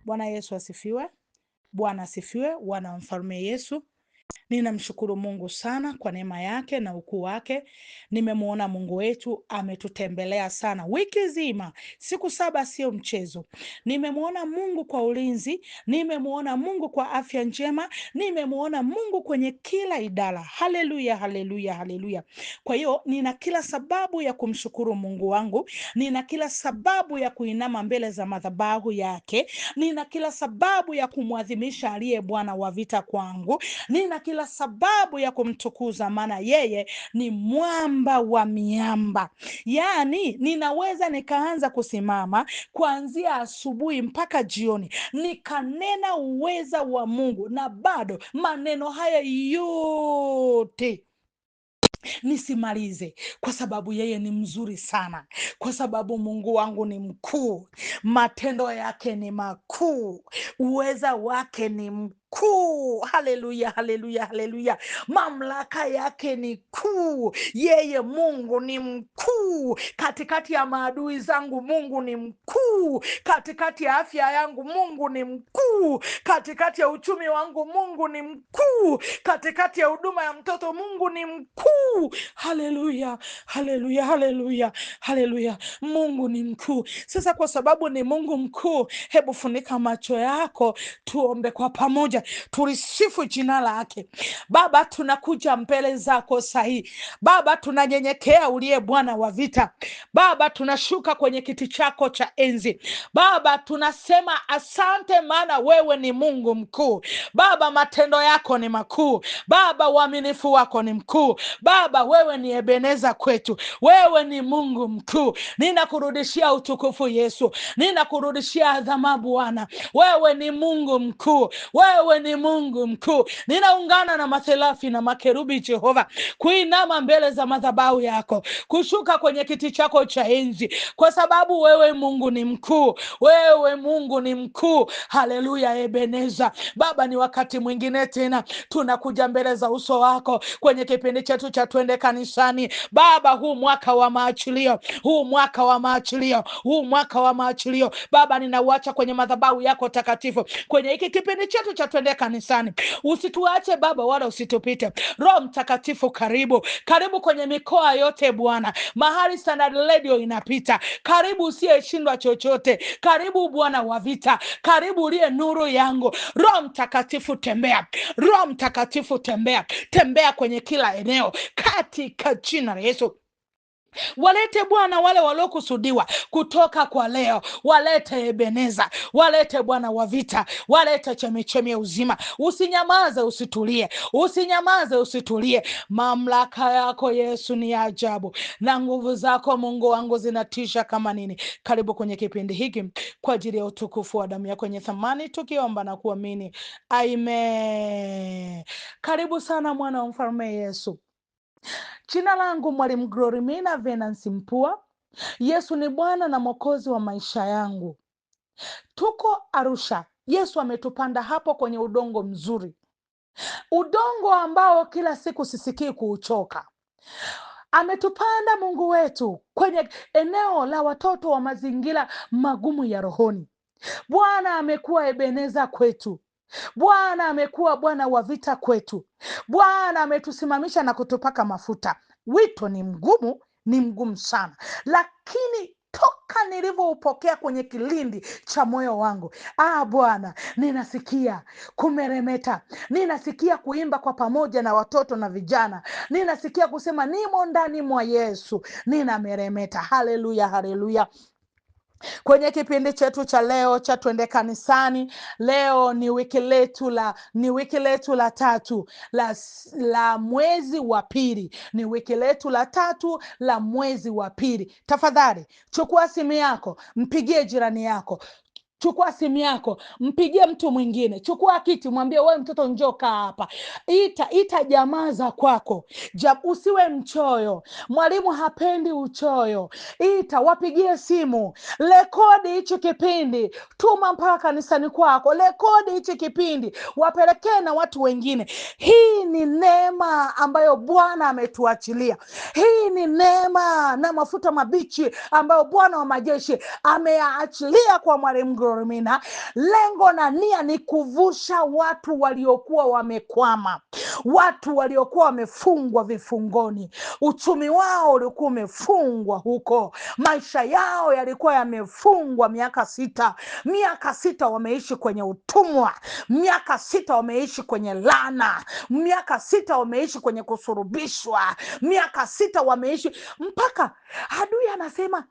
Bwana Yesu asifiwe. Bwana asifiwe. Wana Mfalme Yesu. Ninamshukuru Mungu sana kwa neema yake na ukuu wake. Nimemwona Mungu wetu ametutembelea sana wiki nzima, siku 7 sio mchezo. Nimemwona Mungu kwa ulinzi, nimemwona Mungu kwa afya njema, nimemwona Mungu kwenye kila idara. Haleluya, haleluya, haleluya. Kwa hiyo nina kila sababu ya kumshukuru Mungu wangu, nina kila sababu ya kuinama mbele za madhabahu yake, nina kila sababu ya kumwadhimisha aliye Bwana wa vita kwangu, nina kila sababu ya kumtukuza, maana yeye ni mwamba wa miamba. Yaani ninaweza nikaanza kusimama kuanzia asubuhi mpaka jioni nikanena uweza wa Mungu, na bado maneno haya yote nisimalize, kwa sababu yeye ni mzuri sana, kwa sababu Mungu wangu ni mkuu, matendo yake ni makuu, uweza wake ni mkuu. Haleluya, haleluya, haleluya. Mamlaka yake ni kuu. Yeye Mungu ni mkuu. Katikati ya maadui zangu Mungu ni mkuu. Katikati ya afya yangu Mungu ni mkuu. Katikati ya uchumi wangu Mungu ni mkuu. Katikati ya huduma ya mtoto Mungu ni mkuu. Haleluya, haleluya, haleluya, haleluya. Mungu ni mkuu. Sasa kwa sababu ni Mungu mkuu, hebu funika macho yako, tuombe kwa pamoja, tulisifu jina lake. Baba, tunakuja mbele zako sahi. Baba, tunanyenyekea uliye Bwana wa vita. Baba, tunashuka kwenye kiti chako cha enzi. Baba, tunasema asante, maana wewe ni Mungu mkuu. Baba, matendo yako ni makuu. Baba, uaminifu wako ni mkuu. Baba, wewe ni Ebeneza kwetu. Wewe ni Mungu mkuu. Ninakurudishia utukufu Yesu. Ninakurudishia adhama Bwana. Wewe ni Mungu mkuu. Wewe ni Mungu mkuu. Ninaungana na mathelafi na makerubi Jehova kuinama mbele za madhabahu yako, kushuka kwenye kiti chako cha enzi, kwa sababu wewe Mungu ni mkuu. Wewe Mungu ni mkuu. Haleluya, Ebeneza. Baba, ni wakati mwingine tena tunakuja mbele za uso wako kwenye kipindi chetu cha Twende Kanisani. Baba, huu mwaka wa maachilio, huu mwaka wa maachilio, huu mwaka wa maachilio, Baba, ninauacha kwenye madhabahu yako takatifu kwenye hiki kipindi chetu cha Twende Kanisani. Usituache Baba, wala usitupite. Roho Mtakatifu, karibu, karibu kwenye mikoa yote Bwana, mahali Standard Radio inapita. Karibu usiyeshindwa chochote. Karibu Bwana wa vita. Karibu uliye nuru yangu. Roho Mtakatifu, tembea. Roho Mtakatifu, tembea. Tembea kwenye kila eneo katika jina la Yesu. Walete Bwana wale waliokusudiwa kutoka kwa leo. Walete Ebeneza, walete Bwana wa vita, walete chemichemi ya uzima. Usinyamaze, usitulie. Usinyamaze, usitulie. Mamlaka yako Yesu ni ajabu, na nguvu zako Mungu wangu zinatisha kama nini. Karibu kwenye kipindi hiki kwa ajili ya utukufu wa damu yako yenye thamani, tukiomba na kuamini. Amen. Karibu sana mwana wa Mfalme Yesu. Jina langu Mwalimu Glorimina Venansi Mpua. Yesu ni Bwana na Mwokozi wa maisha yangu. Tuko Arusha. Yesu ametupanda hapo kwenye udongo mzuri, udongo ambao kila siku sisikii kuuchoka. Ametupanda Mungu wetu kwenye eneo la watoto wa mazingira magumu ya rohoni. Bwana amekuwa Ebeneza kwetu. Bwana amekuwa Bwana wa vita kwetu. Bwana ametusimamisha na kutupaka mafuta. Wito ni mgumu sana, lakini toka nilivyoupokea kwenye kilindi cha moyo wangu, Bwana, ninasikia kumeremeta, ninasikia kuimba kwa pamoja na watoto na vijana, ninasikia kusema nimo ndani mwa Yesu, ninameremeta. Haleluya, haleluya. Kwenye kipindi chetu cha leo cha Twende Kanisani, leo ni wiki letu la tatu la mwezi wa pili. Ni wiki letu la tatu la mwezi wa pili. Tafadhali chukua simu yako, mpigie jirani yako. Chukua simu yako, mpigie mtu mwingine. Chukua kiti, mwambie wewe mtoto njoo kaa hapa. Ita jamaa za kwako. Usiwe mchoyo. Mwalimu hapendi uchoyo. Wapigie simu. Rekodi hichi kipindi. Tuma mpaka kanisani kwako. Rekodi hichi kipindi. Wapelekee na watu wengine. Hii ni neema ambayo Bwana ametuachilia. Hii ni neema na mafuta mabichi ambayo Bwana wa majeshi ameyaachilia kwa Mwalimu Glorimina, Lengo na nia ni kuvusha watu waliokuwa wamekwama, watu waliokuwa wamefungwa vifungoni. Uchumi wao ulikuwa umefungwa huko, maisha yao yalikuwa yamefungwa miaka 6. Miaka 6 wameishi kwenye utumwa, miaka 6 wameishi kwenye laana, miaka 6 wameishi kwenye kusurubishwa, miaka 6 wameishi mpaka adui anasema,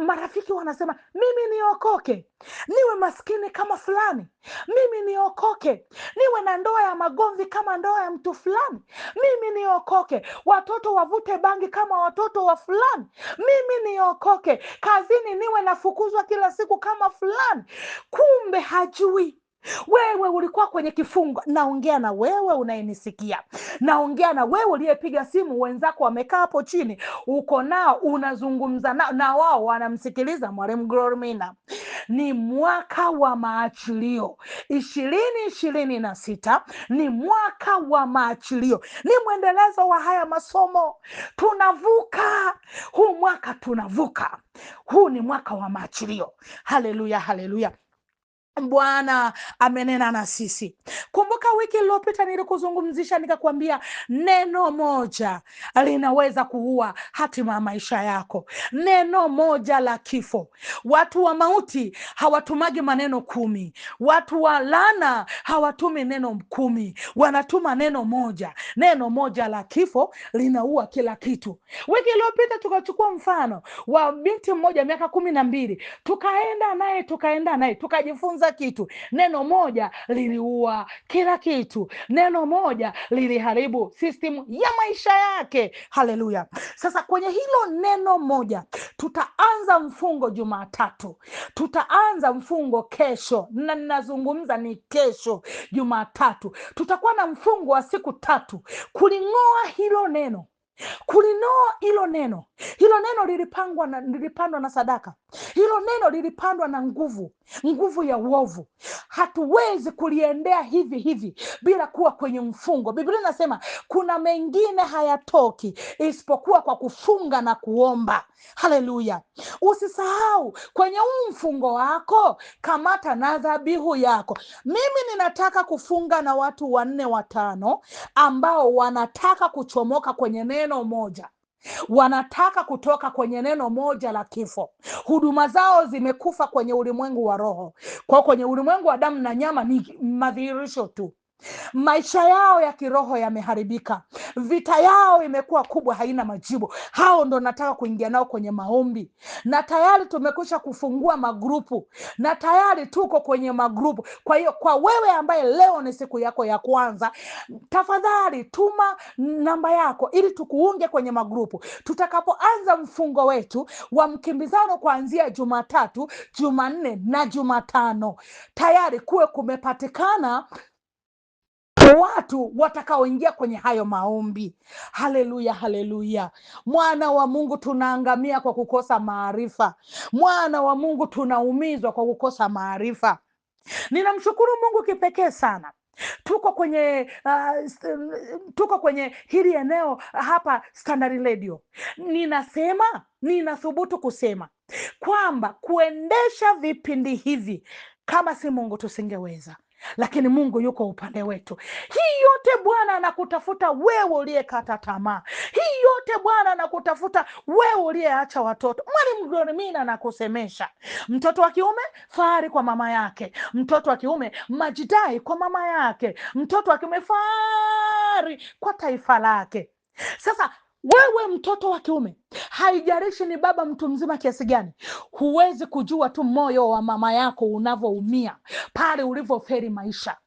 marafiki wanasema, mimi niokoke niwe maskini kama fulani, mimi niokoke niwe na ndoa ya magomvi kama ndoa ya mtu fulani, mimi niokoke watoto wavute bangi kama watoto wa fulani, mimi niokoke kazini niwe nafukuzwa kila siku kama fulani. Kumbe hajui wewe ulikuwa kwenye kifungo. Naongea na wewe unayenisikia, naongea na wewe uliyepiga simu, wenzako wamekaa hapo chini, uko nao unazungumza nao, na wao wanamsikiliza Mwalimu Glorimina. Ni mwaka wa maachilio 2026, ni mwaka wa maachilio, ni mwendelezo wa haya masomo. Tunavuka huu mwaka, tunavuka. Huu ni mwaka wa maachilio. Haleluya, haleluya. Bwana amenena na sisi. Kumbuka wiki iliyopita nilikuzungumzisha nikakwambia neno moja linaweza kuua hatima ya maisha yako. Neno moja la kifo. Watu wa mauti hawatumagi maneno 10. Watu wa laana hawatumi neno 10, wanatuma neno moja. Neno moja la kifo linaua kila kitu. Wiki iliyopita tukachukua mfano wa binti mmoja miaka 12, tukaenda naye tukajifunza kitu. Neno moja liliua kila kitu. Neno moja liliharibu system ya maisha yake. Haleluya. Sasa kwenye hilo neno moja tutaanza mfungo Jumatatu, tutaanza mfungo kesho, na ninazungumza ni kesho Jumatatu. Tutakuwa na mfungo wa siku 3 kuling'oa hilo neno, kulinoa hilo neno. Hilo neno lilipandwa na sadaka. Hilo neno lilipandwa na nguvu ya uovu. Hatuwezi kuliendea hivi hivi bila kuwa kwenye mfungo. Biblia inasema kuna mengine hayatoki isipokuwa kwa kufunga na kuomba. Haleluya. Usisahau kwenye mfungo wako, kamata na dhabihu yako. Mimi ninataka kufunga na watu 4 5 ambao wanataka kuchomoka kwenye neno moja, wanataka kutoka kwenye neno moja la kifo. Huduma zao zimekufa kwenye ulimwengu wa roho, kwa kwenye ulimwengu wa damu na nyama ni madhihirisho tu. Maisha yao ya kiroho yameharibika, vita yao imekuwa kubwa, haina majibu. Hao ndo nataka kuingia nao kwenye maombi, na tayari tumekwisha kufungua magrupu, na tayari tuko kwenye magrupu. Kwa hiyo kwa wewe ambaye leo ni siku yako ya kwanza, tafadhali tuma namba yako ili tukuunge kwenye magrupu. Tutakapoanza mfungo wetu wa mkimbizano kuanzia Jumatatu, Jumanne na Jumatano, tayari kuwe kumepatikana watu watakaoingia kwenye hayo maombi. Haleluya, haleluya. Mwana wa Mungu, tunaangamia kwa kukosa maarifa. Mwana wa Mungu, tunaumizwa kwa kukosa maarifa. Ninamshukuru Mungu kipekee sana. Tuko kwenye hili eneo hapa Standard Radio. Ninathubutu kusema kwamba kuendesha vipindi hivi kama si Mungu tusingeweza, lakini Mungu yuko upande wetu. Hii yote Bwana anakutafuta wewe uliyekata tamaa. Hii yote Bwana anakutafuta wewe uliyeacha watoto. Mwalimu Glorimina anakusemesha, mtoto wa kiume fahari kwa mama yake, mtoto wa kiume majidai kwa mama yake, mtoto wa kiume fahari kwa taifa lake. Sasa wewe mtoto wa kiume, haijalishi ni baba mtu mzima kiasi gani, huwezi kujua tu moyo wa mama yako unavyoumia pale ulivyoferi maisha.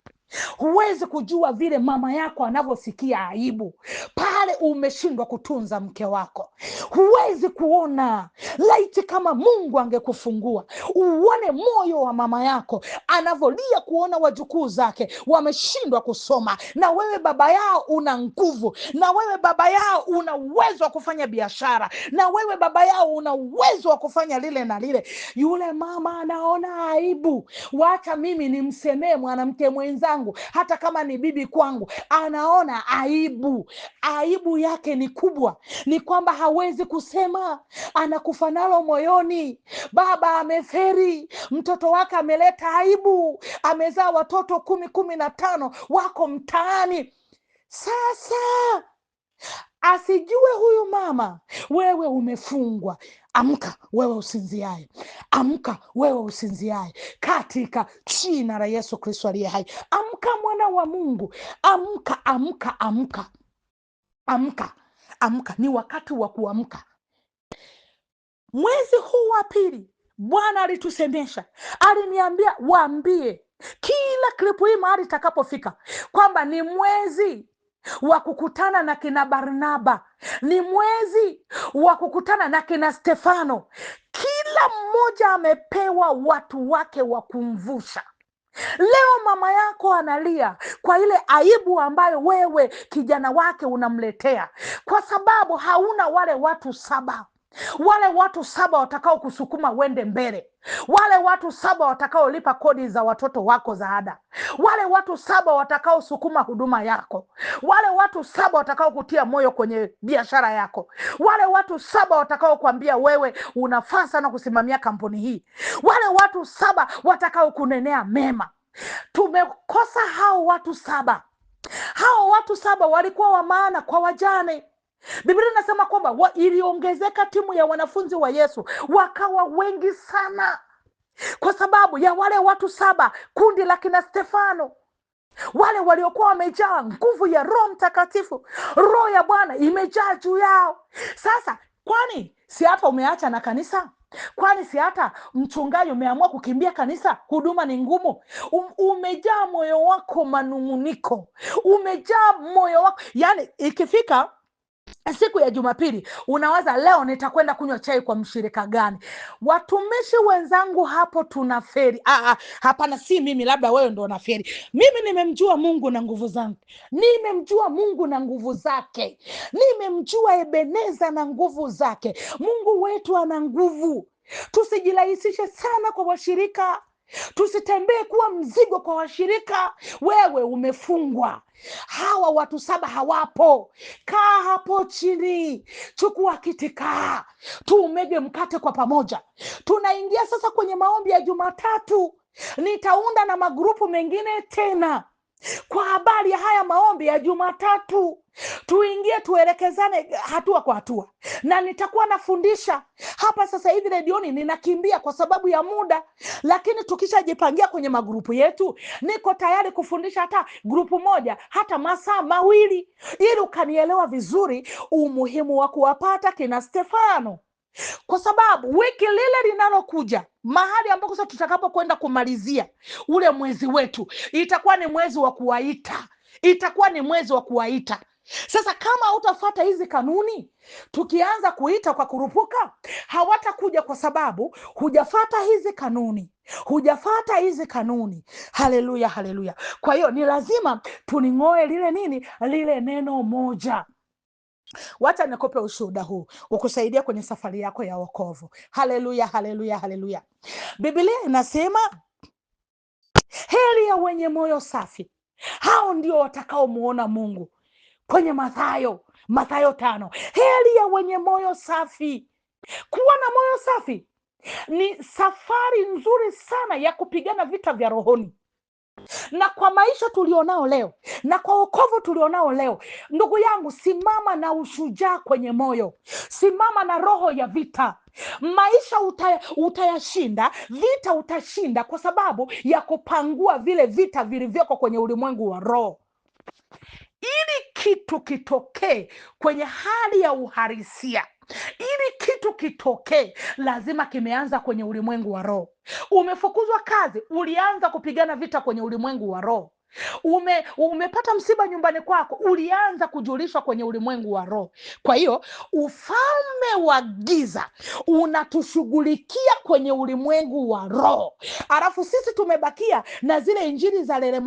Huwezi kujua vile mama yako anavyosikia aibu pale umeshindwa kutunza mke wako. Huwezi kuona, laiti kama Mungu angekufungua uone moyo wa mama yako anavyolia kuona wajukuu zake wameshindwa kusoma, na wewe baba yao una nguvu, na wewe baba yao una uwezo wa kufanya biashara, na wewe baba yao una uwezo wa kufanya lile na lile. Yule mama anaona aibu, wacha mimi nimsemee mwanamke mwenzangu yangu, hata kama ni bibi kwangu, anaona aibu. Aibu yake ni kubwa, ni kwamba hawezi kusema, anakufa nalo moyoni. Baba ameferi, mtoto wake ameleta aibu, amezaa watoto 10, 15 wako mtaani. Sasa asijue huyu mama, wewe umefungwa. Amka wewe usinziaye, amka wewe usinziaye, katika jina la Yesu Kristo aliye hai. Amka mwana wa Mungu, amka, amka, amka, amka, amka. Ni wakati wa kuamka. Mwezi huu wa pili Bwana alitusemesha, aliniambia waambie kila klipu hii mahali itakapofika kwamba ni mwezi wa kukutana na kina Barnaba, ni mwezi wa kukutana na kina Stefano. Kila mmoja amepewa watu wake wa kumvusha. Leo mama yako analia kwa ile aibu ambayo wewe kijana wake unamletea, kwa sababu hauna wale watu 7, wale watu 7 watakao kusukuma wende mbele, wale watu 7 watakaolipa kodi za watoto wako za ada, wale watu 7 watakao sukuma huduma yako, wale watu 7 watakao kutia moyo kwenye biashara yako, wale watu 7 watakao kuambia wewe unafaa sana kusimamia kampuni hii, wale watu 7 watakao kunenea mema. Tumekosa hao watu 7. Hao watu 7 walikuwa wa maana kwa wajane. Biblia inasema kwamba iliongezeka timu ya wanafunzi wa Yesu, wakawa wengi sana kwa sababu ya wale watu 7, kundi la kina Stefano, wale waliokuwa wamejaa nguvu ya Roho Mtakatifu. Roho ya Bwana imejaa juu yao. Sasa kwani si hata umeacha na kanisa? Kwani si hata mchungaji umeamua kukimbia kanisa? Huduma ni ngumu. Umejaa moyo wako manunguniko, umejaa moyo wako, yani ikifika siku ya Jumapili unawaza leo nitakwenda kunywa chai kwa mshirika gani? Watumishi wenzangu, hapo tuna feri. Hapana, si mimi, labda wewe ndo na feri. Mimi nimemjua Mungu na nguvu zangu, nimemjua Mungu na nguvu zake, nimemjua Ebeneza na nguvu zake. Mungu wetu ana nguvu. Tusijirahisishe sana kwa washirika, tusitembee kuwa mzigo kwa washirika. Wewe umefungwa, hawa watu 7 hawapo. Kaa hapo chini, chukua kiti, kaa, tuumege mkate kwa pamoja. Tunaingia sasa kwenye maombi ya Jumatatu. Nitaunda na magrupu mengine tena kwa habari ya haya maombi ya Jumatatu. Tuingie, tuelekezane hatua kwa hatua, na nitakuwa nafundisha hapa sasa hivi redioni. Ninakimbia kwa sababu ya muda, lakini tukishajipangia kwenye magrupu yetu, niko tayari kufundisha hata grupu moja, hata masaa 2, ili ukanielewa vizuri umuhimu wa kuwapata kina Stefano, kwa sababu wiki lile linalokuja, mahali ambako sasa tutakapokwenda kumalizia ule mwezi wetu, itakuwa ni mwezi wa kuwaita, itakuwa ni mwezi wa kuwaita. Sasa kama hutafuata hizi kanuni, tukianza kuita kwa kurupuka, hawatakuja kwa sababu hujafata hizi kanuni, hujafata hizi kanuni. Haleluya, haleluya. Kwa hiyo ni lazima tuning'oe lile neno moja. Wacha nikupe ushuhuda huu ukusaidia kwenye safari yako ya wokovu. Haleluya, haleluya, haleluya. Biblia inasema heri ya wenye moyo safi, hao ndio watakao muona Mungu. Kwenye Mathayo 5, heri ya wenye moyo safi. Kuwa na moyo safi ni safari nzuri sana ya kupigana vita vya rohoni. Na kwa maisha tulionao leo, na kwa wokovu tulionao leo, ndugu yangu, simama na ushujaa kwenye moyo, simama na roho ya vita. Maisha utayashinda, vita utashinda, kwa sababu ya kupangua vile vita vilivyoko kwenye ulimwengu wa roho. Ili kitu kitokee kwenye hali ya uhalisia, ili kitu kitokee, lazima kimeanza kwenye ulimwengu wa roho. Umefukuzwa kazi, ulianza kupigana vita kwenye ulimwengu wa roho. Umepata msiba nyumbani kwako, ulianza kujulishwa kwenye ulimwengu wa roho. Kwa hiyo ufalme wa giza unatushughulikia kwenye ulimwengu wa roho, alafu sisi tumebakia na zile injili za lele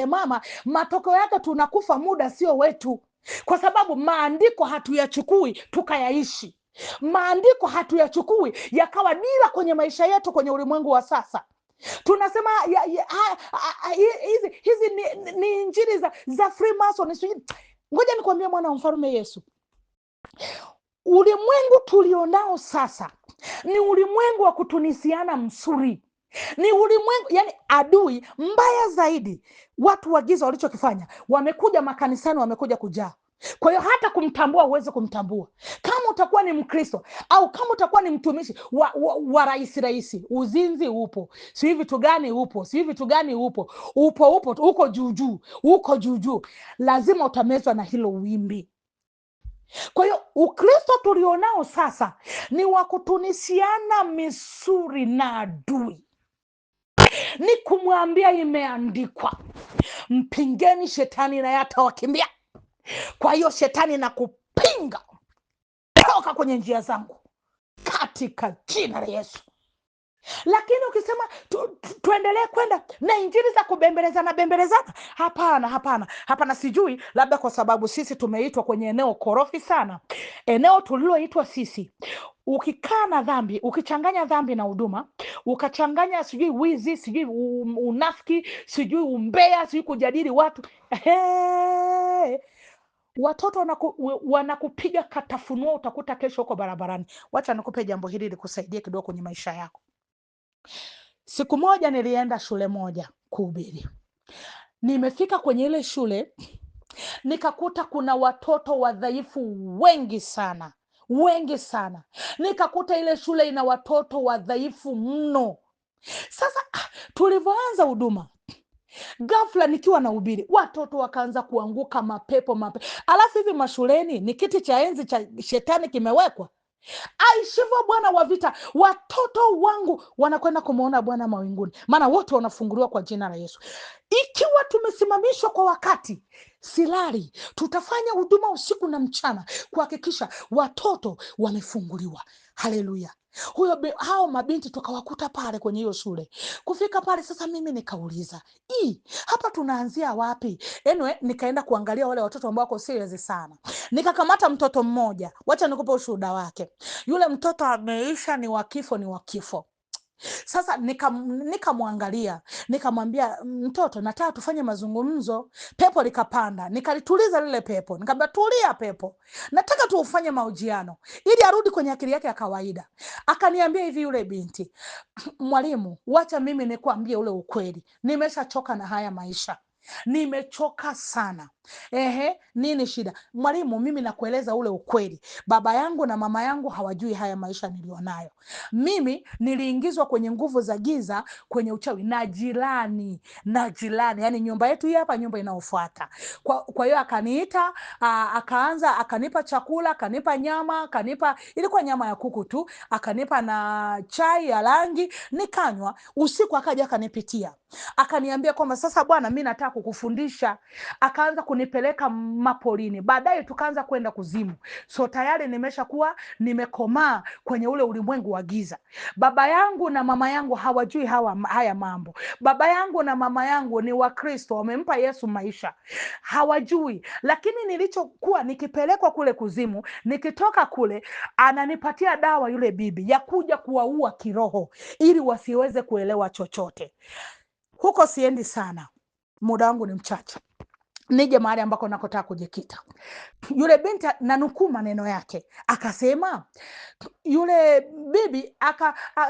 mama. Matokeo yake tunakufa, muda sio wetu, kwa sababu maandiko hatuyachukui tukayaishi. Maandiko hatuyachukui yakawa dira kwenye maisha yetu kwenye ulimwengu wa sasa. Tunasema hizi ni injili za Freemason. Ngoja nikwambie, mwana wa mfalme Yesu, ulimwengu tulionao sasa ni ulimwengu wa kutunisiana msuri, ni ulimwengu, yani adui mbaya zaidi. Watu wa giza walichokifanya, wamekuja makanisani, wamekuja kujaa. Kwa hiyo hata kumtambua uweze kumtambua, kama utakuwa ni Mkristo au kama utakuwa ni mtumishi wa raisi. Uzinzi upo, sijui vitu gani upo, sijui vitu gani upo, uko juujuu, lazima utamezwa na hilo wimbi. Kwa hiyo Ukristo tulionao sasa ni wa kutunisiana misuri na adui, ni kumwambia imeandikwa, mpingeni shetani naye atawakimbia. Kwa hiyo shetani na kupinga, toka kwenye njia zangu katika jina la Yesu. Lakini ukisema tuendelee kwenda na injili za kubembelezana, hapana. Sijui, labda kwa sababu sisi tumeitwa kwenye eneo korofi sana, eneo tuliloitwa sisi. Ukikaa na dhambi, ukichanganya dhambi na huduma, ukachanganya sijui wizi, sijui unafiki, sijui umbea, sijui kujadili watu, watoto wanakupiga katafunua, utakuta kesho huko barabarani. Wacha nikupe jambo hili likusaidie kidogo kwenye maisha yako. Siku moja nilienda shule moja kuhubiri. Nimefika kwenye ile shule, nikakuta kuna watoto wadhaifu wengi sana. Nikakuta ile shule ina watoto wadhaifu mno. Sasa tulivyoanza huduma, ghafla nikiwa na hubiri, watoto wakaanza kuanguka mapepo. Alafu hivi mashuleni ni kiti cha enzi cha shetani kimewekwa. Aishivyo Bwana wa vita, watoto wangu wanakwenda kumuona Bwana mawinguni, maana wote wanafunguliwa kwa jina la Yesu. Ikiwa tumesimamishwa kwa wakati, silali, tutafanya huduma usiku na mchana kuhakikisha watoto wamefunguliwa. Haleluya. Hao mabinti tukawakuta pale kwenye hiyo shule. Kufika pale sasa, mimi nikauliza, hapa tunaanzia wapi? Anyway, nikaenda kuangalia wale watoto ambao wako serious sana. Nikakamata mtoto mmoja, wacha nikupe ushuhuda wake. Yule mtoto ameisha, ni wa kifo. Sasa nikamwangalia, nikamwambia, mtoto, nataka tufanye mazungumzo. Pepo likapanda, nikalituliza lile pepo, nikamwambia, tulia pepo, nataka tuufanye mahojiano ili arudi kwenye akili yake ya kawaida. Akaniambia hivi yule binti, mwalimu, wacha mimi nikwambie ule ukweli, nimeshachoka na haya maisha, nimechoka sana. Nini shida? Mwalimu, mimi nakueleza ule ukweli, baba yangu na mama yangu hawajui haya maisha nilionayo. Mimi niliingizwa kwenye nguvu za giza, kwenye uchawi na jirani, yani nyumba yetu hii hapa, nyumba inaofuata. Kwa hiyo akaniita, akaanza akanipa chakula, akanipa nyama, ilikuwa nyama ya kuku tu, akanipa na chai ya rangi, nikanywa. Usiku akaja akanipitia, akaniambia kwamba sasa bwana, mimi nataka kukufundisha. Akaanza kunipeleka mapolini, baadaye tukaanza kwenda kuzimu. So tayari nimeshakuwa nimekomaa kwenye ule ulimwengu wa giza. Baba yangu na mama yangu hawajui haya mambo. Baba yangu na mama yangu ni Wakristo, wamempa Yesu maisha, hawajui. Lakini nilichokuwa nikipelekwa kule kuzimu, nikitoka kule ananipatia dawa yule bibi ya kuja kuwaua kiroho, ili wasiweze kuelewa chochote. Huko siendi sana, muda wangu ni mchache, nije mahali ambako nakotaka kujikita. Yule binti, nanukuu maneno yake, akasema yule bibi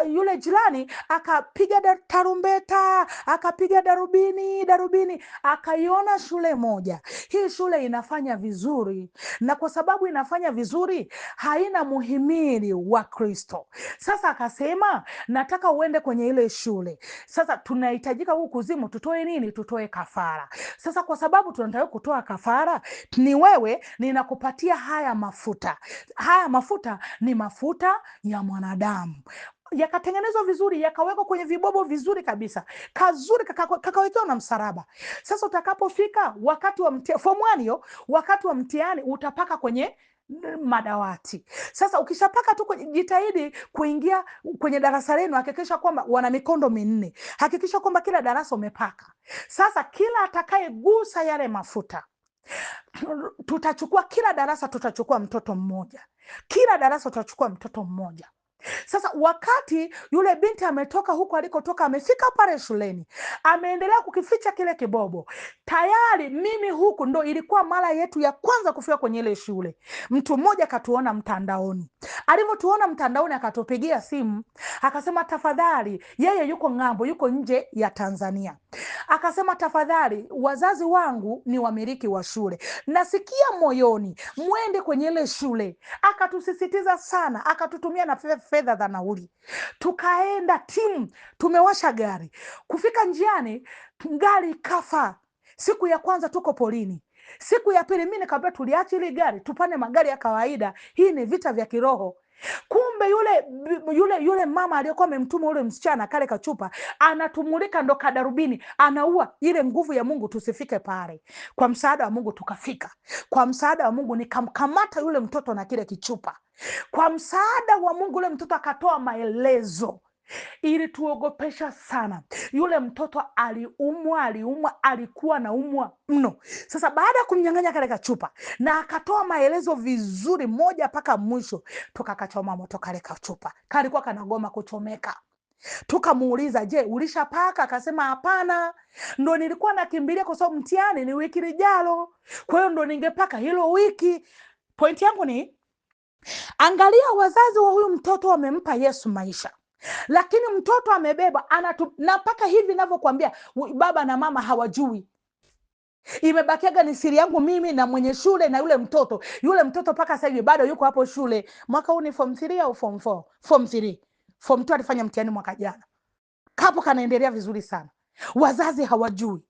yule jirani akapiga tarumbeta, akapiga darubini, akaiona shule moja. Hii shule inafanya vizuri, na kwa sababu inafanya vizuri haina muhimili wa Kristo. Sasa akasema, nataka uende kwenye ile shule. Sasa tunahitajika huku kuzimu tutoe nini? Tutoe kafara. Sasa kwa sababu tunataka kutoa kafara, ni wewe ninakupatia haya mafuta. Haya mafuta ni mafuta ya mwanadamu, yakatengenezwa vizuri, yakawekwa kwenye vibobo vizuri kabisa, kazuri, kakawekewa na msalaba. Sasa utakapofika wakati wa form 1, wakati wa mtihani, utapaka kwenye madawati. Sasa ukishapaka tu, jitahidi kuingia kwenye darasa lenu, hakikisha kwamba wana mikondo 4, hakikisha kwamba kila darasa umepaka. Sasa kila atakayegusa yale mafuta, tutachukua kila darasa, tutachukua mtoto mmoja, kila darasa tutachukua mtoto mmoja. Sasa wakati yule binti ametoka huko alikotoka, amefika pale shuleni, ameendelea kukificha kile kibobo. Tayari mimi huku ndo ilikuwa mara yetu ya kwanza kufika kwenye ile shule. Mtu mmoja akatuona mtandaoni, alivyotuona mtandaoni akatupigia simu, akasema tafadhali, yeye yuko ng'ambo, yuko nje ya Tanzania, akasema tafadhali, wazazi wangu ni wamiliki wa shule, nasikia moyoni mwende kwenye ile shule. Akatusisitiza sana, akatutumia na fedha za nauli. Tukaenda timu, tumewasha gari, kufika njiani gari kafa. Siku ya kwanza tuko polini, siku ya pili mi nikamwambia tuliache ile gari tupande magari ya kawaida, hii ni vita vya kiroho. Kumbe yule mama aliyekuwa amemtuma ule msichana kale kachupa anatumulika ndo kadarubini, anaua ile nguvu ya Mungu tusifike pale. Kwa msaada wa Mungu tukafika. Kwa msaada wa Mungu nikamkamata yule mtoto na kile kichupa. Kwa msaada wa Mungu yule mtoto akatoa maelezo, ilituogopesha sana. Yule mtoto aliumwa, alikuwa na umwa mno. Sasa baada ya kumnyang'anya kale kachupa na akatoa maelezo vizuri moja mpaka mwisho, tukakachoma moto kale kachupa, kalikuwa kanagoma kuchomeka. Tukamuuliza, je, ulishapaka? Akasema hapana, ndo nilikuwa nakimbilia kwa sababu mtihani ni wiki lijalo, kwa hiyo ndo ningepaka hilo wiki. Pointi yangu ni, angalia, wazazi wa huyu mtoto wamempa Yesu maisha, lakini mtoto amebeba na mpaka hivi navyokuambia baba na mama hawajui. Imebakiaga ni siri yangu mimi na mwenye shule na yule mtoto mpaka sasa hivi bado yuko hapo shule. Mwaka huu ni form 3 au form 4? Form 3. Form 2 alifanya mtihani mwaka jana, kapo kanaendelea vizuri sana. Wazazi hawajui.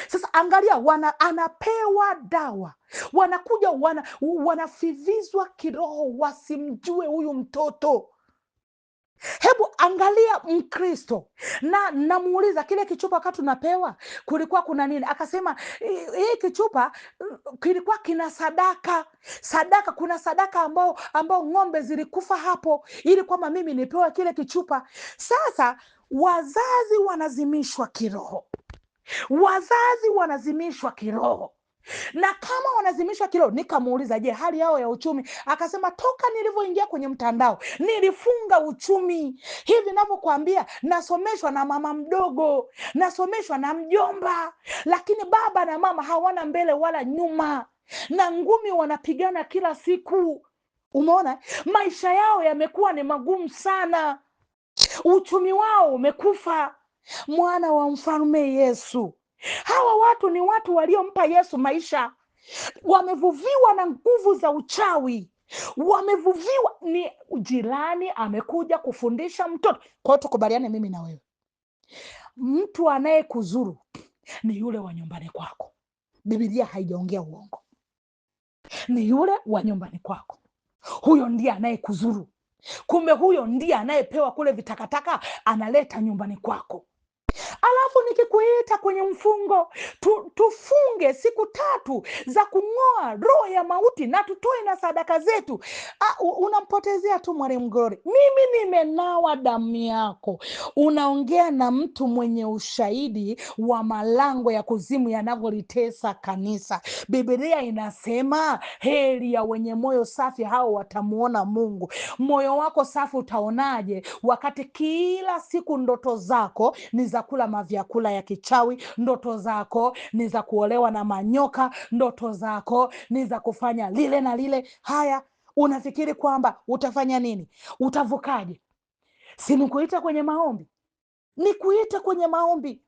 Sasa angalia, anapewa dawa, wanakuja wanafivizwa kiroho, wasimjue huyu mtoto. Hebu angalia Mkristo, na namuuliza kile kichupa wakati tunapewa kulikuwa kuna nini? Akasema hii kichupa kilikuwa kina sadaka. Kuna sadaka ambao ng'ombe zilikufa hapo ili kwamba mimi nipewe kile kichupa. Sasa wazazi wanazimishwa kiroho, na kama wanazimishwa kiroho, nikamuuliza, je, hali yao ya uchumi? Akasema toka nilivyoingia kwenye mtandao nilifunga uchumi. Hivi navyokuambia, nasomeshwa na mama mdogo, nasomeshwa na mjomba, lakini baba na mama hawana mbele wala nyuma, na ngumi wanapigana kila siku. Umeona, maisha yao yamekuwa ni magumu sana, uchumi wao umekufa. Mwana wa mfalme Yesu, hawa watu ni watu waliompa Yesu maisha, wamevuviwa na nguvu za uchawi, wamevuviwa. Ni jirani amekuja kufundisha mtoto. Kwa hiyo tukubaliane mimi na wewe, mtu anayekuzuru ni yule wa nyumbani kwako. Biblia haijaongea uongo, ni yule wa nyumbani kwako. Huyo ndiye anayekuzuru. Kumbe huyo ndiye anayepewa kule vitakataka, analeta nyumbani kwako. Alafu nikikuita kwenye mfungo, tufunge siku 3 za kung'oa roho ya mauti na tutoe na sadaka zetu. Unampotezea tu Mwalimu Glory. Mimi nimenawa damu yako. Unaongea na mtu mwenye ushahidi wa malango ya kuzimu yanavyolitesa kanisa. Biblia inasema heri ya wenye moyo safi, hao watamuona Mungu. Moyo wako safi utaonaje wakati kila siku ndoto zako ni za kula mavyakula ya kichawi, ndoto zako ni za kuolewa na manyoka, ndoto zako ni za kufanya lile na lile? Haya, unafikiri kwamba utafanya nini? Utavukaje? Si nikuita kwenye maombi? Nikuita kwenye maombi.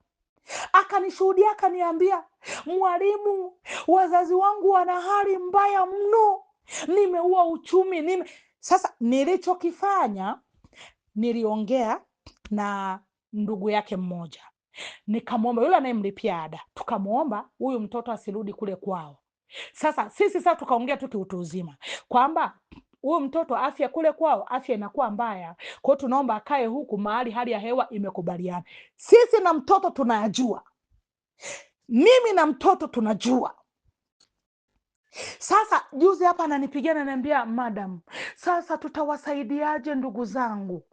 Akanishuhudia, akaniambia, mwalimu, wazazi wangu wana hali mbaya mno, nimeua uchumi. Sasa nilichokifanya, niliongea na ndugu yake mmoja, nikamwomba yule anayemlipia ada, tukamwomba huyu mtoto asirudi kule kwao. Sasa sisi tukaongea tu kiutu uzima kwamba huyu mtoto afya kule kwao, afya inakuwa mbaya, kwa hiyo tunaomba akae huku mahali hali ya hewa imekubaliana. Sisi na mtoto tunayajua, mimi na mtoto tunajua. Sasa juzi hapa ananipigia, ananiambia, madam, sasa tutawasaidiaje ndugu zangu?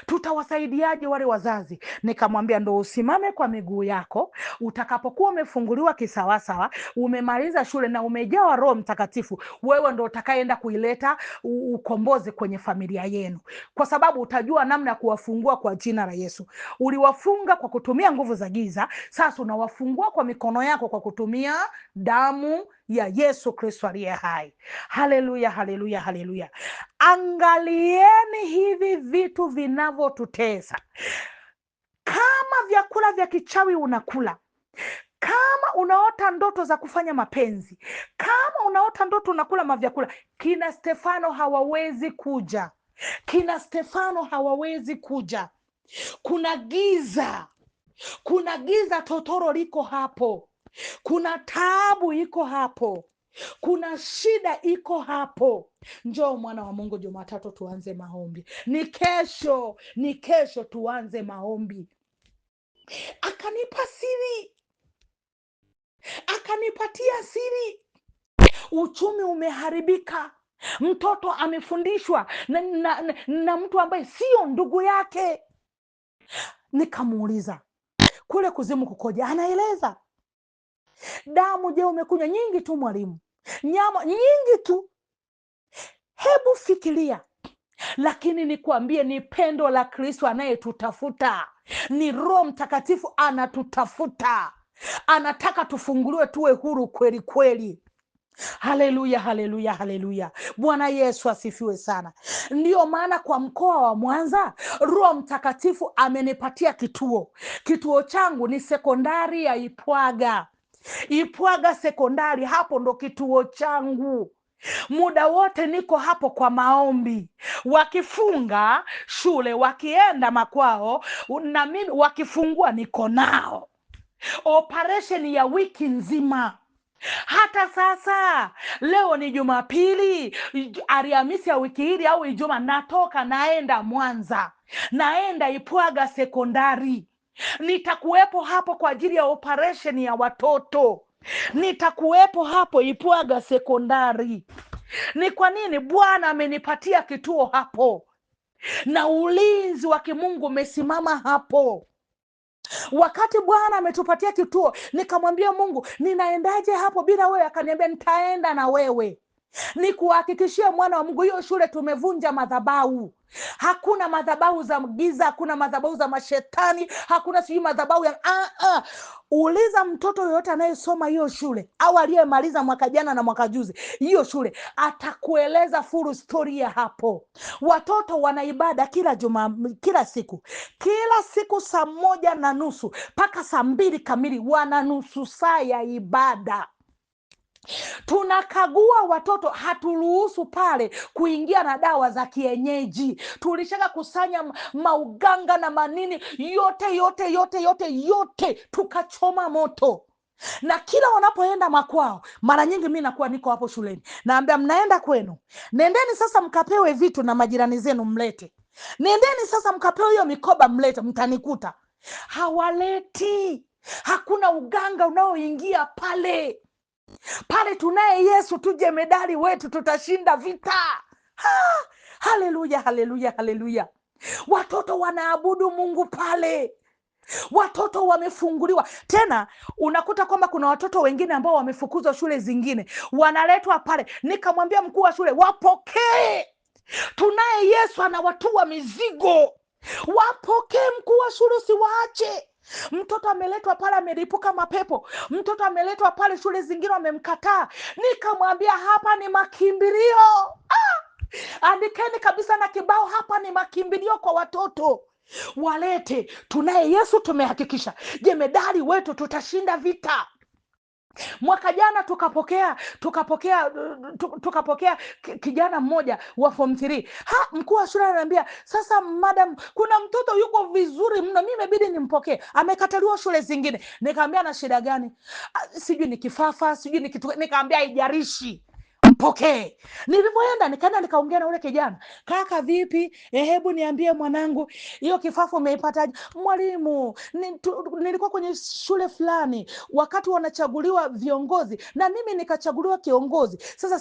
Tutawasaidiaje wale wazazi? Nikamwambia ndo usimame kwa miguu yako, utakapokuwa umefunguliwa kisawasawa, umemaliza shule na umejawa Roho Mtakatifu, wewe ndo utakayeenda kuileta ukombozi kwenye familia yenu, kwa sababu utajua namna ya kuwafungua kwa jina la Yesu. Uliwafunga kwa kutumia nguvu za giza, sasa unawafungua kwa mikono yako kwa kutumia damu ya Yesu Kristo aliye hai. Haleluya, haleluya, haleluya. Angalieni hivi vitu vinavyotutesa. Kama vyakula vya kichawi unakula, kama unaota ndoto za kufanya mapenzi, kama unaota ndoto unakula mavyakula, kina Stefano hawawezi kuja, kina Stefano hawawezi kuja. Kuna giza, kuna giza totoro liko hapo, kuna taabu iko hapo, kuna shida iko hapo. Njoo mwana wa Mungu, Jumatatu tuanze maombi. Ni kesho tuanze maombi. Akanipa siri, akanipatia siri. Uchumi umeharibika, mtoto amefundishwa na mtu ambaye sio ndugu yake. Nikamuuliza kule kuzimu kukoja? Anaeleza. Damu je, umekunywa? Nyingi tu mwalimu, nyama nyingi tu. Hebu fikiria. Lakini nikwambie, ni pendo la Kristo anayetutafuta, ni Roho Mtakatifu anatutafuta, anataka tufunguliwe tuwe huru kweli kweli. Haleluya, haleluya, haleluya. Bwana Yesu asifiwe sana. Ndiyo maana kwa mkoa wa Mwanza Roho Mtakatifu amenipatia kituo. Kituo changu ni sekondari ya Ipwaga sekondari, hapo ndo kituo changu. Muda wote niko hapo kwa maombi, wakifunga shule, wakienda makwao, na mimi wakifungua niko nao. Operesheni ya wiki nzima. Hata sasa leo ni Jumapili, Alhamisi ya wiki hili au Ijumaa, natoka naenda Mwanza, naenda Ipwaga sekondari. Nitakuwepo hapo kwa ajili ya operesheni ya watoto, nitakuwepo hapo Ipwaga sekondari. Ni kwa nini? Bwana amenipatia kituo hapo na ulinzi wa kimungu umesimama hapo. Wakati Bwana ametupatia kituo, nikamwambia Mungu, ninaendaje hapo bila wewe? Akaniambia, nitaenda na wewe. Nikuhakikishie mwana wa Mungu, hiyo shule tumevunja madhabahu. Hakuna madhabahu za giza, hakuna madhabahu za mashetani, hakuna sijui madhabahu ya Uliza mtoto yoyote anayesoma hiyo shule au aliyemaliza mwaka jana na mwaka juzi hiyo shule, atakueleza full story ya hapo. Watoto wana ibada kila siku 1:30 mpaka 2 kamili, wana nusu saa ya ibada. Tunakagua watoto, haturuhusu pale kuingia na dawa za kienyeji. Tulishaka kusanya mauganga na manini yote tukachoma moto. Na kila wanapoenda makwao, mara nyingi mi nakuwa niko hapo shuleni, naambia mnaenda kwenu, nendeni sasa mkapewe vitu na majirani zenu mlete, nendeni sasa mkapewe hiyo mikoba mlete, mtanikuta. Hawaleti. Hakuna uganga unaoingia pale. Tunaye Yesu, tuje medali wetu, tutashinda vita. Haleluya, haleluya, haleluya. Watoto wanaabudu Mungu pale, watoto wamefunguliwa. Tena unakuta kwamba kuna watoto wengine ambao wamefukuzwa shule zingine, wanaletwa pale. Nikamwambia mkuu wa shule, wapokee, tunaye Yesu anawatua mizigo, wapokee. Mkuu wa shule usiwaache. Mtoto ameletwa pale ameripuka mapepo, mtoto ameletwa pale shule zingine wamemkataa. Nikamwambia hapa ni makimbilio. Andikeni kabisa na kibao, hapa ni makimbilio kwa watoto, walete. Tunaye Yesu, tumehakikisha jemedari wetu, tutashinda vita. Mwaka jana tukapokea kijana mmoja wa form 3. Mkuu wa shule ananiambia, sasa madam, kuna mtoto yuko vizuri mno, mimi imebidi nimpokee, amekataliwa shule zingine. Nikamwambia na shida gani? Sijui ni kifafa, sijui ni kitu. Nikamwambia haijarishi, mpokee. Nilivyoenda nikaenda nikaongea na ule kijana, kaka vipi, hebu niambie mwanangu, hiyo kifafa umeipataje? Mwalimu, nilikuwa kwenye shule fulani wakati wanachaguliwa viongozi na mimi nikachaguliwa kiongozi. Sasa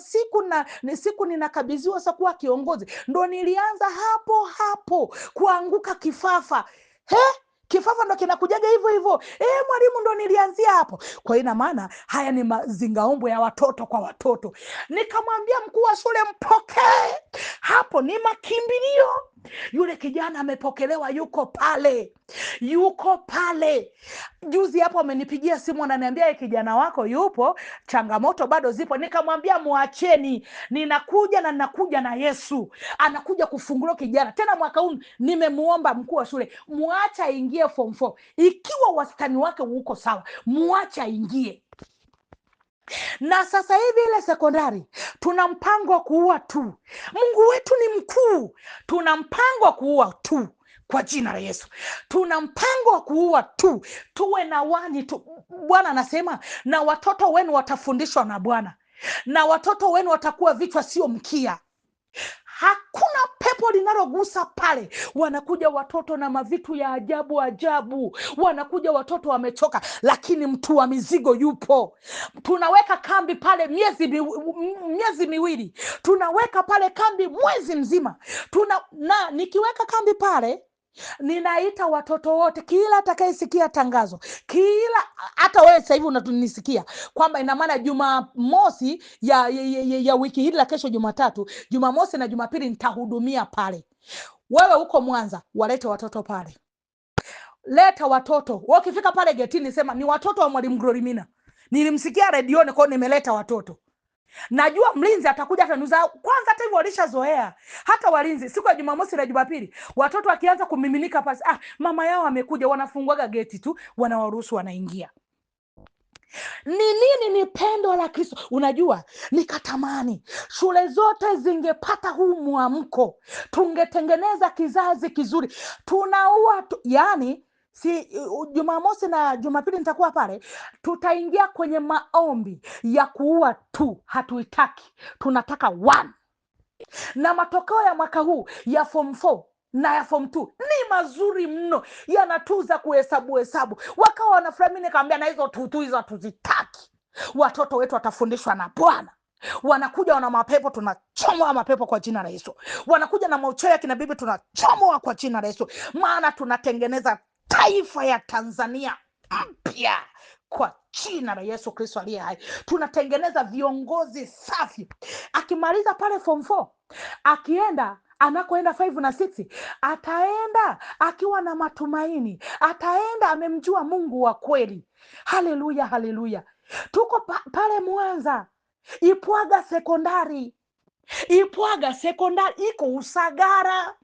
siku ninakabidhiwa sasa kuwa kiongozi, ndo nilianza hapo hapo kuanguka kifafa. Kifafa ndo kinakujaga hivyo hivyo. Mwalimu, ndo nilianzia hapo. Kwa hiyo ina maana haya ni mazingaombwe ya watoto kwa watoto. Nikamwambia mkuu wa shule, mpokee. Hapo ni makimbilio. Yule kijana amepokelewa, yuko pale. Juzi hapo amenipigia simu ananiambia, kijana wako yupo, changamoto bado zipo. Nikamwambia muacheni, ninakuja na Yesu anakuja kufungulia kijana. Tena mwaka huu nimemuomba mkuu wa shule, muacha aingie form 4. Ikiwa wastani wake uko sawa, muacha aingie. Na sasa hivi ile sekondari tuna mpango wa kuua tu. Mungu wetu ni mkuu. Tuna mpango wa kuua tu kwa jina la Yesu. Tuna mpango wa kuua tu. Tuwe na wani tu. Bwana anasema, na watoto wenu watafundishwa na Bwana, na watoto wenu watakuwa vichwa sio mkia. Hakuna pepo linalogusa pale. Wanakuja watoto na mavitu ya ajabu ajabu, wanakuja watoto wamechoka, lakini mtu wa mizigo yupo. Tunaweka kambi pale miezi miwili, tunaweka pale kambi mwezi mzima. Na nikiweka kambi pale, ninaita watoto wote, kila atakayesikia tangazo, hata wewe sasa hivi unanisikia, kwamba ina maana Jumamosi ya wiki hili la kesho, Jumatatu, Jumamosi na Jumapili nitahudumia pale. Wewe uko Mwanza, walete watoto pale. Leta watoto. Ukifika pale getini sema ni watoto wa Mwalimu Glorimina. Nilimsikia redioni, kwa nimeleta watoto. Najua mlinzi atakuja ataniuza. Kwanza hata hivyo walishazoea. Hata walinzi siku ya Jumamosi na Jumapili, watoto wakianza kumiminika pasi, mama yao amekuja, wanafunguaga geti tu, wanawaruhusu wanaingia. Ni nini? Ni pendo la Kristo. Unajua, nikatamani shule zote zingepata huu mwamko, tungetengeneza kizazi kizuri. Tunaua yani Jumamosi na Jumapili nitakuwa pale, tutaingia kwenye maombi ya kuua tu. Hatuitaki, tunataka one. Na matokeo ya mwaka huu ya form 4 na ya form 2 ni mazuri mno, yanatuza kuhesabu. Wakawa wanafurahi. Mimi nikamwambia, na hizo tutu hizo tuzitaki. Watoto wetu watafundishwa na Bwana. Wanakuja wana mapepo, tunachomoa mapepo kwa jina la Yesu. Wanakuja na maucheo ya kinabibi, tunachomoa kwa jina la Yesu. Maana tunatengeneza taifa ya Tanzania mpya kwa jina la Yesu Kristo aliye hai. Tunatengeneza viongozi safi. Akimaliza pale form 4, akienda anakoenda 5 na 6, ataenda akiwa na matumaini, ataenda amemjua Mungu wa kweli. Haleluya, haleluya. Tuko pale Mwanza, Ipwaga sekondari iko Usagara.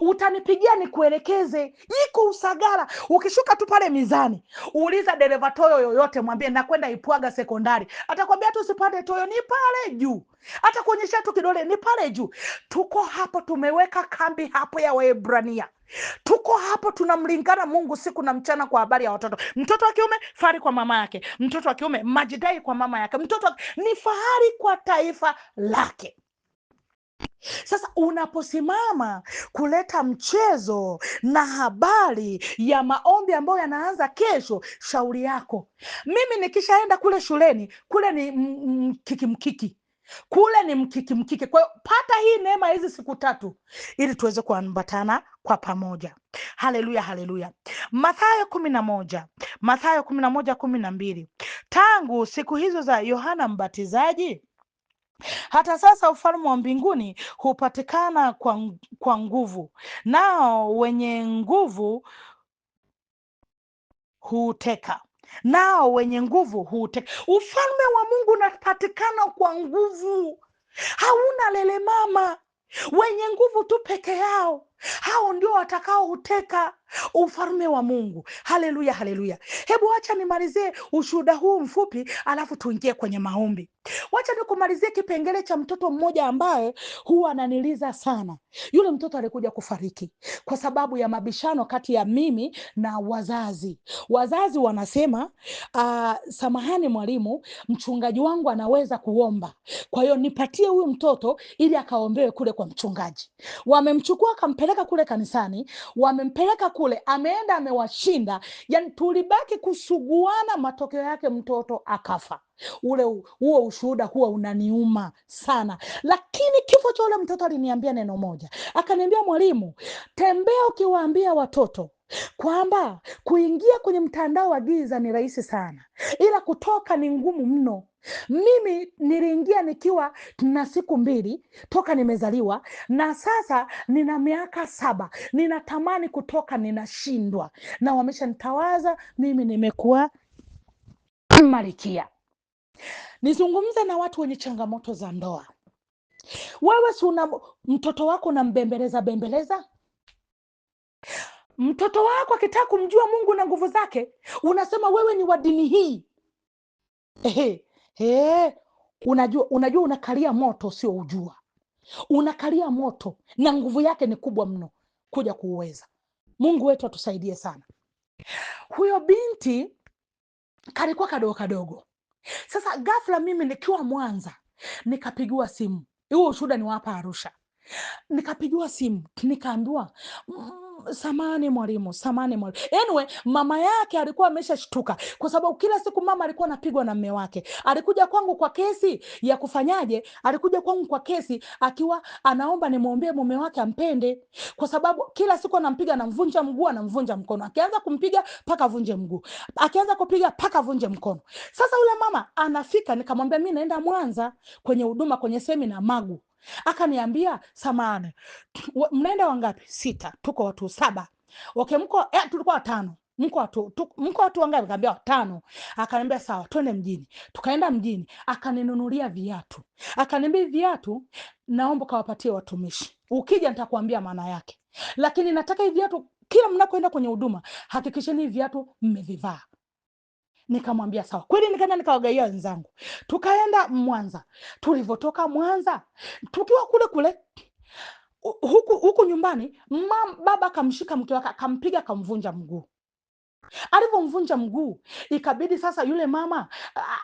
Utanipigia nikuelekeze, iko Usagara. Ukishuka tu pale Mizani, uliza dereva toyo yoyote, mwambie nakwenda Ipwaga sekondari. Atakwambia tu usipande toyo, ni pale juu. Atakuonyesha tu kidole, ni pale juu. Tuko hapo, tumeweka kambi hapo ya Waebrania. Tuko hapo, tunamlingana Mungu siku na mchana kwa habari ya watoto. Mtoto wa kiume fahari kwa mama yake, mtoto wa kiume majidai kwa mama yake, ni fahari kwa taifa lake. Sasa unaposimama kuleta mchezo na habari ya maombi ambayo yanaanza kesho, shauri yako. Mimi nikishaenda kule shuleni, kule ni mkiki. Kwa hiyo pata hii neema hizi siku 3 ili tuweze kuambatana kwa pamoja. Haleluya, haleluya. Mathayo 11:12. Tangu siku hizo za Yohana Mbatizaji hata sasa ufalme wa mbinguni hupatikana kwa nguvu, nao wenye nguvu huuteka. Ufalme wa Mungu unapatikana kwa nguvu. Hauna lele mama. Wenye nguvu tu peke yao, hao ndio watakao huteka. ufalme wa Mungu. Haleluya, haleluya. Hebu acha nimalizie ushuhuda huu mfupi, alafu tuingie kwenye maombi. Wacha nikumalizie kipengele cha mtoto mmoja ambaye huwa ananiliza sana. Yule mtoto alikuja kufariki kwa sababu ya mabishano kati ya mimi na wazazi. Wazazi wanasema samahani mwalimu, mchungaji wangu anaweza kuomba, kwa hiyo nipatie huyu mtoto ili akaombewe kule kwa mchungaji. Wamemchukua akampeleka kule kanisani, wamempeleka kule, ameenda amewashinda. Yani tulibaki kusuguana, matokeo yake mtoto akafa. Huo ushuhuda huwa unaniuma sana, lakini kifo cha ule mtoto aliniambia neno moja, akaniambia, mwalimu, tembea ukiwaambia watoto kwamba kuingia kwenye mtandao wa giza ni rahisi sana, ila kutoka ni ngumu mno. Mimi niliingia nikiwa na siku 2 toka nimezaliwa, na sasa nina miaka 7. Ninatamani kutoka, ninashindwa, na wameshanitawaza mimi nimekuwa malkia. Nizungumze na watu wenye changamoto za ndoa. Wewe si una mtoto wako unambembeleza bembeleza? Mtoto wako akitaka kumjua Mungu na nguvu zake, unasema wewe ni wa dini hii. Unajua unakalia moto sio ujua. Unakalia moto na nguvu yake ni kubwa mno kuja kuuweza. Mungu wetu atusaidie sana. Huyo binti kalikuwa kadogo kadogo. Sasa ghafla mimi nikiwa Mwanza nikapigiwa simu. Huo ushuhuda ni wapa Arusha. Nikapigiwa simu nikaambiwa, samani mwalimu. Anyway, mama yake alikuwa ameshashtuka kwa sababu kila siku mama alikuwa anapigwa na mume wake. Alikuja kwangu kwa kesi ya kufanyaje? Alikuja kwangu kwa kesi akiwa anaomba nimwombee mume wake ampende, kwa sababu kila siku anampiga, anamvunja mguu, anamvunja mkono. Akianza kumpiga paka avunje mguu, akianza kupiga paka avunje mkono. Sasa yule mama anafika, nikamwambia mimi naenda Mwanza kwenye huduma, kwenye semina Magu. Akaniambia, samani, mnaenda wangapi? 6. Tuko watu 7. Okay, tulikuwa 5. Mko watu wangapi? Kaambia 5. Akaniambia sawa, twende mjini. Tukaenda mjini, akaninunulia viatu. Akaniambia viatu naomba kawapatie watumishi, ukija nitakwambia maana yake, lakini nataka hivi viatu kila mnakoenda kwenye huduma hakikisheni hivi viatu mmevivaa. Nikamwambia sawa. Kweli nikaenda nikawagaia wenzangu. Tukaenda Mwanza. Tulivyotoka Mwanza, tukiwa kule huku nyumbani, baba akamshika mke wake, akampiga, akamvunja mguu. Alivyomvunja mguu, ikabidi sasa yule mama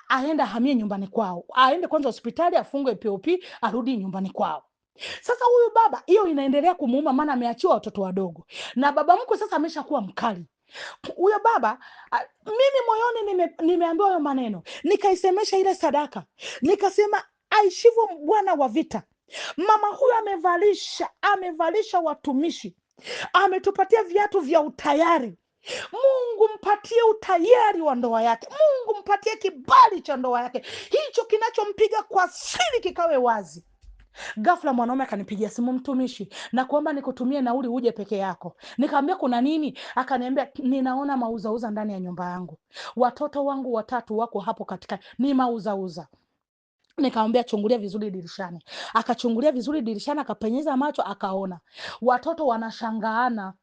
aende ahamie nyumbani kwao, aende kwanza hospitali, afungwe POP, arudi nyumbani kwao. Sasa huyu baba, hiyo inaendelea kumuuma, maana ameachiwa watoto wadogo, na baba mkwe sasa ameshakuwa mkali. Huyo baba, mimi moyoni nimeambiwa hayo maneno, nikaisemesha ile sadaka, nikasema aishivyo Bwana wa vita, mama huyu amevalisha watumishi, ametupatia viatu vya utayari. Mungu mpatie utayari wa ndoa yake, Mungu mpatie kibali cha ndoa yake, hicho kinachompiga kwa siri kikawe wazi. Ghafla mwanaume akanipigia simu, mtumishi, na kuomba nikutumie nauli uje peke yako. Nikamwambia kuna nini? Akaniambia ninaona mauzauza ndani ya nyumba yangu, watoto wangu 3 wako hapo katikati, ni mauzauza. Nikamwambia chungulia vizuri dirishani. Akachungulia vizuri dirishani, akapenyeza macho, akaona watoto wanashangaana.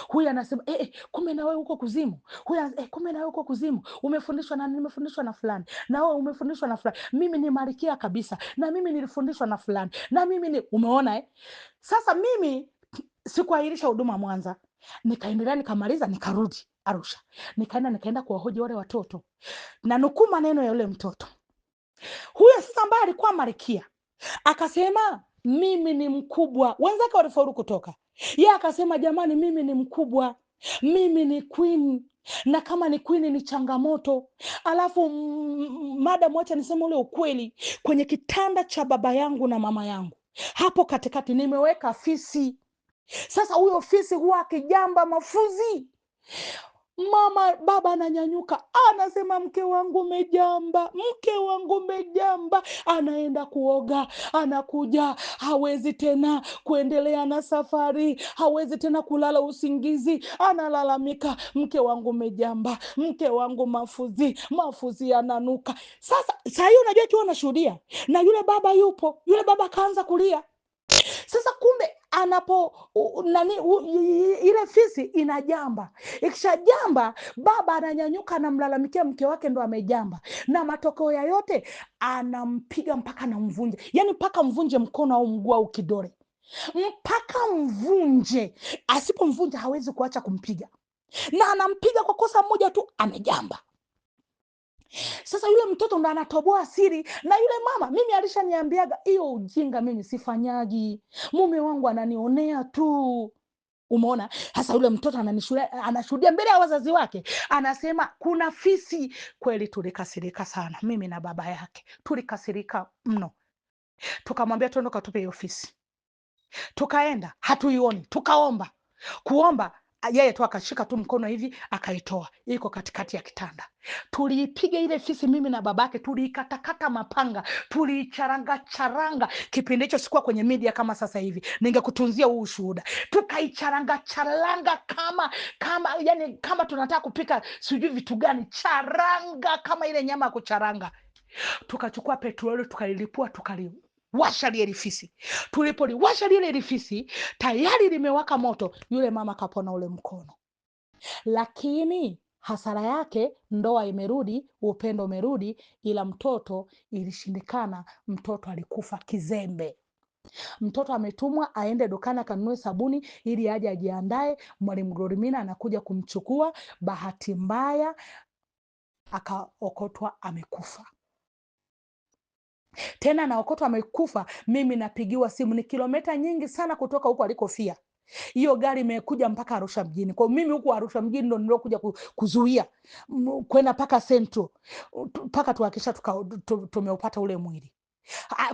Huyu anasema kumbe na wewe uko kuzimu. Huyu kumbe na wewe uko kuzimu. Umefundishwa na nimefundishwa na fulani. Na wewe umefundishwa na fulani. Mimi ni malkia kabisa. Na mimi nilifundishwa na fulani. Na mimi umeona Sasa mimi sikuahirisha huduma Mwanza. Nikaendelea, nikamaliza, nikarudi Arusha. Nikaenda kuwahoji wale watoto. Na nukuu maneno ya yule mtoto. Huyo sasa ambaye alikuwa malkia akasema mimi ni mkubwa. Wenzake walifaulu kutoka. Yeye akasema jamani, mimi ni mkubwa, mimi ni queen, na kama ni queen ni changamoto. Alafu madam, wacha niseme ule ukweli, kwenye kitanda cha baba yangu na mama yangu hapo katikati nimeweka fisi. Sasa huyo fisi huwa akijamba mafuzi. Baba ananyanyuka, anasema mke wangu umejamba, anaenda kuoga, anakuja, hawezi tena kuendelea na safari, hawezi tena kulala usingizi, analalamika, mke wangu umejamba, mke wangu mafuzi ananuka. Sasa hiyo unajua kiwa nashuhudia, na yule baba yupo, yule baba akaanza kulia. Sasa kumbe ile fisi inajamba. Ikishajamba, baba ananyanyuka, anamlalamikia mke wake ndo amejamba, na matokeo ya yote anampiga mpaka namvunje, yani mpaka mvunje mkono au mguu au kidole, mpaka mvunje. Asipomvunja hawezi kuacha kumpiga, na anampiga kwa kosa moja tu, amejamba. Sasa yule mtoto ndo anatoboa siri, na yule mama, mimi alishaniambiaga hiyo ujinga mimi sifanyagi, mume wangu ananionea tu. Umeona? Sasa yule mtoto anashuhudia mbele ya wazazi wake, anasema kuna fisi. Kweli tulikasirika sana, mimi na baba yake tulikasirika mno. Tukamwambia twende katupe hiyo fisi. Tukaenda, hatuioni. Tukaomba, kuomba, yeye tu akashika tu mkono hivi akaitoa, iko katikati ya kitanda. Tuliipiga ile fisi, mimi na babake, tuliikatakata mapanga, tuliicharanga charanga. Kipindi hicho sikuwa kwenye media kama sasa hivi, ningekutunzia huu ushuhuda. Tukaicharanga charanga yani kama tunataka kupika sijui vitu gani, charanga kama ile nyama ya kucharanga. Tukachukua petroli, tukalilipua, tukaliwasha lile fisi. Tulipoliwasha lile fisi, tayari limewaka moto. Yule mama kapona ule mkono, lakini hasara yake, ndoa imerudi, upendo umerudi, ila mtoto ilishindikana. Mtoto alikufa kizembe. Mtoto ametumwa aende dukani akanunue sabuni ili aje ajiandae, mwalimu Glorimina anakuja kumchukua. Bahati mbaya akaokotwa amekufa. Tena naokotwa amekufa, mimi napigiwa simu, ni kilomita nyingi sana kutoka huko alikofia. Hiyo gari imekuja mpaka Arusha mjini. Kwa mimi huku Arusha mjini ndo nilokuja kuzuia kwenda mpaka Central, mpaka tuhakisha tumeupata ule mwili,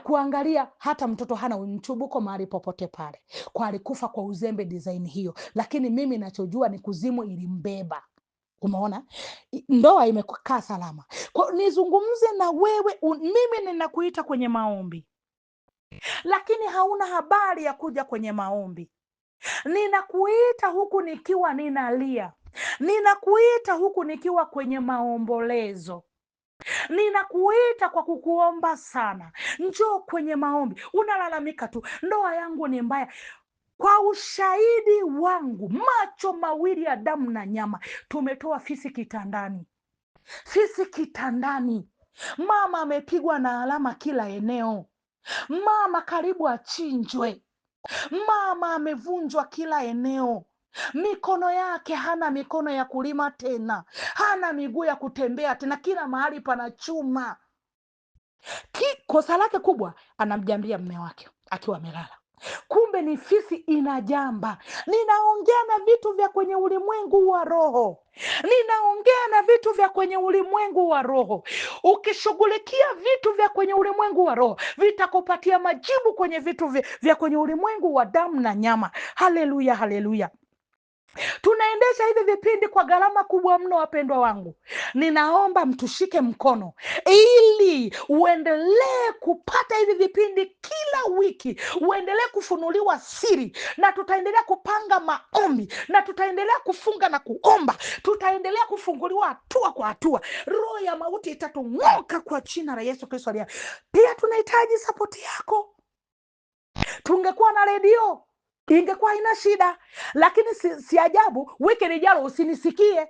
kuangalia hata mtoto hana mchubuko mahali popote pale, kwa alikufa kwa uzembe design hiyo. Lakini mimi nachojua ni kuzimu ilimbeba. Umeona, ndoa imekaa salama. Kwa nizungumze na wewe, mimi ninakuita kwenye maombi, lakini hauna habari ya kuja kwenye maombi. Ninakuita huku nikiwa ninalia, ninakuita huku nikiwa kwenye maombolezo, ninakuita kwa kukuomba sana, njoo kwenye maombi. Unalalamika tu, ndoa yangu ni mbaya. Kwa ushahidi wangu, macho mawili ya damu na nyama, tumetoa fisi kitandani. Fisi kitandani. Mama amepigwa na alama kila eneo. Mama karibu achinjwe. Mama amevunjwa kila eneo. Mikono yake hana mikono ya kulima tena, hana miguu ya kutembea tena, kila mahali pana chuma. Kosa lake kubwa, anamjambia mme wake akiwa amelala. Kumbe ni fisi inajamba. Ninaongea na vitu vya kwenye ulimwengu wa roho, ninaongea na vitu vya kwenye ulimwengu wa roho. Ukishughulikia vitu vya kwenye ulimwengu wa roho, vitakupatia majibu kwenye vitu vya kwenye ulimwengu wa damu na nyama. Haleluya, haleluya. Tunaendesha hivi vipindi kwa gharama kubwa mno, wapendwa wangu. Ninaomba mtushike mkono ili uendelee kupata hivi vipindi kila wiki, uendelee kufunuliwa siri, na tutaendelea kupanga maombi, na tutaendelea kufunga na kuomba, tutaendelea kufunguliwa hatua kwa hatua. Roho ya mauti itatung'oka kwa jina la Yesu Kristo. Pia tunahitaji sapoti yako. Tungekuwa na redio ingekuwa haina shida, lakini si ajabu wiki lijalo usinisikie,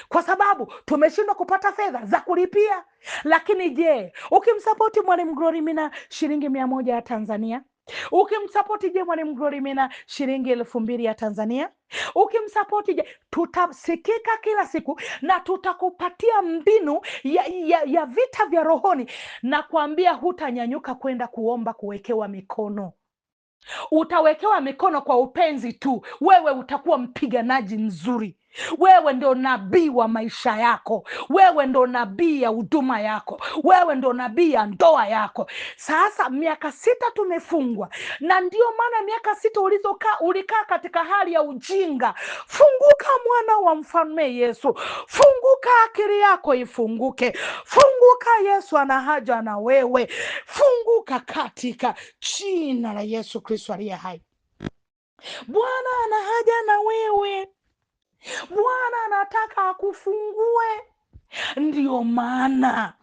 kwa sababu tumeshindwa kupata fedha za kulipia. Lakini je, ukimsapoti mwalimu Glorimina shilingi 100 ya Tanzania, ukimsapoti je mwalimu Glorimina shilingi 2000 ya Tanzania, ukimsapoti je, tutasikika kila siku na tutakupatia mbinu ya vita vya rohoni, na kuambia hutanyanyuka kwenda kuomba kuwekewa mikono. Utawekewa mikono kwa upenzi tu. Wewe utakuwa mpiganaji mzuri. Wewe ndo nabii wa maisha yako. Wewe ndo nabii ya huduma yako. Wewe ndo nabii ya ndoa yako. Sasa miaka 6 tumefungwa, na ndio maana miaka 6 ulikaa katika hali ya ujinga. Funguka, mwana wa mfalme Yesu. Funguka, akili yako ifunguke. Funguka, Yesu ana haja na wewe. Funguka katika jina la Yesu Kristo aliye hai. Bwana ana haja na wewe. Bwana anataka akufungue. Ndio maana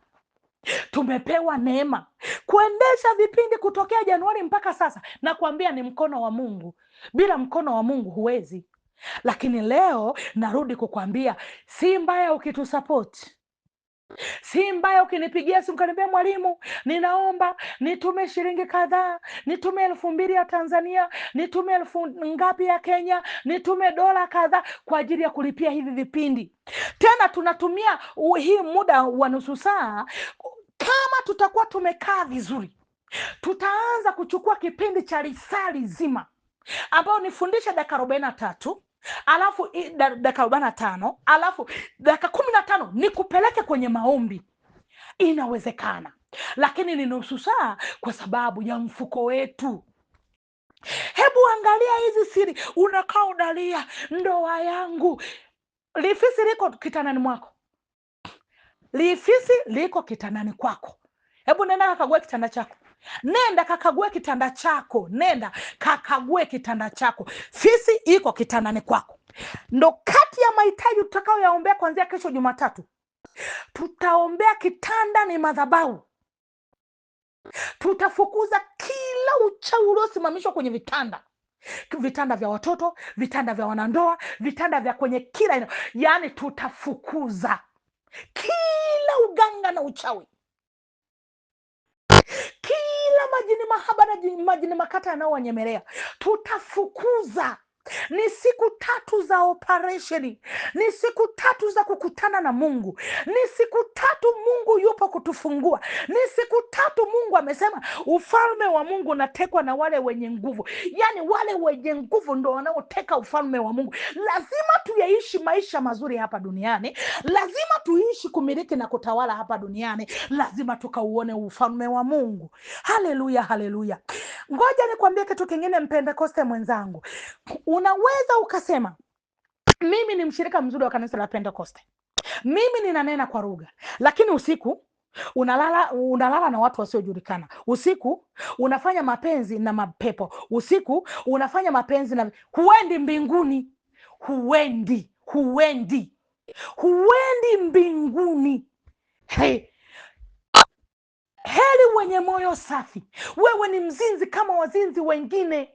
tumepewa neema kuendesha vipindi kutokea Januari mpaka sasa, na kuambia ni mkono wa Mungu. Bila mkono wa Mungu huwezi. Lakini leo narudi kukwambia, si mbaya ukitusapoti, si mbaya ukinipigia simu kaniambia, mwalimu, ninaomba nitume shilingi kadhaa, nitume 2,000 ya Tanzania, nitume 1,000 ngapi ya Kenya, nitume dola kadhaa kwa ajili ya kulipia hivi vipindi. Tena tunatumia hii muda wa nusu saa. Kama tutakuwa tumekaa vizuri, tutaanza kuchukua kipindi cha risali zima ambao nifundishe dakika 43, alafu dakika 45, alafu dakika 15 nikupeleke kwenye maombi. Inawezekana, lakini ni nusu saa kwa sababu ya mfuko wetu. Hebu angalia hizi siri. Unakaa unalia, ndoa yangu. Lifisi liko kitandani mwako, lifisi liko kitandani kwako. Hebu nenda kakague kitanda chako, nenda kakague kitanda chako, nenda kakague kitanda chako. Fisi iko kitandani kwako. Ndo kati ya mahitaji tutakayoyaombea kuanzia kesho Jumatatu. Tutaombea kitanda ni madhabahu. Tutafukuza kila uchawi uliosimamishwa kwenye vitanda, vitanda vya watoto, vitanda vya wanandoa, vitanda vya kwenye kila eneo. Yaani tutafukuza kila uganga na uchawi, kila majini mahaba na majini makata yanayowanyemelea. Tutafukuza. Ni siku 3 za operesheni, ni siku 3 za kukutana na Mungu, ni siku 3 Mungu yupo kutufungua, ni siku 3 Mungu amesema ufalme wa Mungu unatekwa na wale wenye nguvu. Yaani wale wenye nguvu ndo wanaoteka ufalme wa Mungu. Lazima tuyaishi maisha mazuri hapa duniani, lazima tuishi kumiliki na kutawala hapa duniani, lazima tukauone ufalme wa Mungu. Haleluya, haleluya. Ngoja nikwambie kitu kingine, Mpentekoste mwenzangu. Unaweza ukasema mimi ni mshirika mzuri wa kanisa la Pentekoste, mimi ninanena kwa lugha, lakini usiku unalala na watu wasiojulikana, usiku unafanya mapenzi na mapepo, usiku unafanya mapenzi na huendi mbinguni, huendi mbinguni. Heri wenye moyo safi. Wewe ni mzinzi kama wazinzi wengine,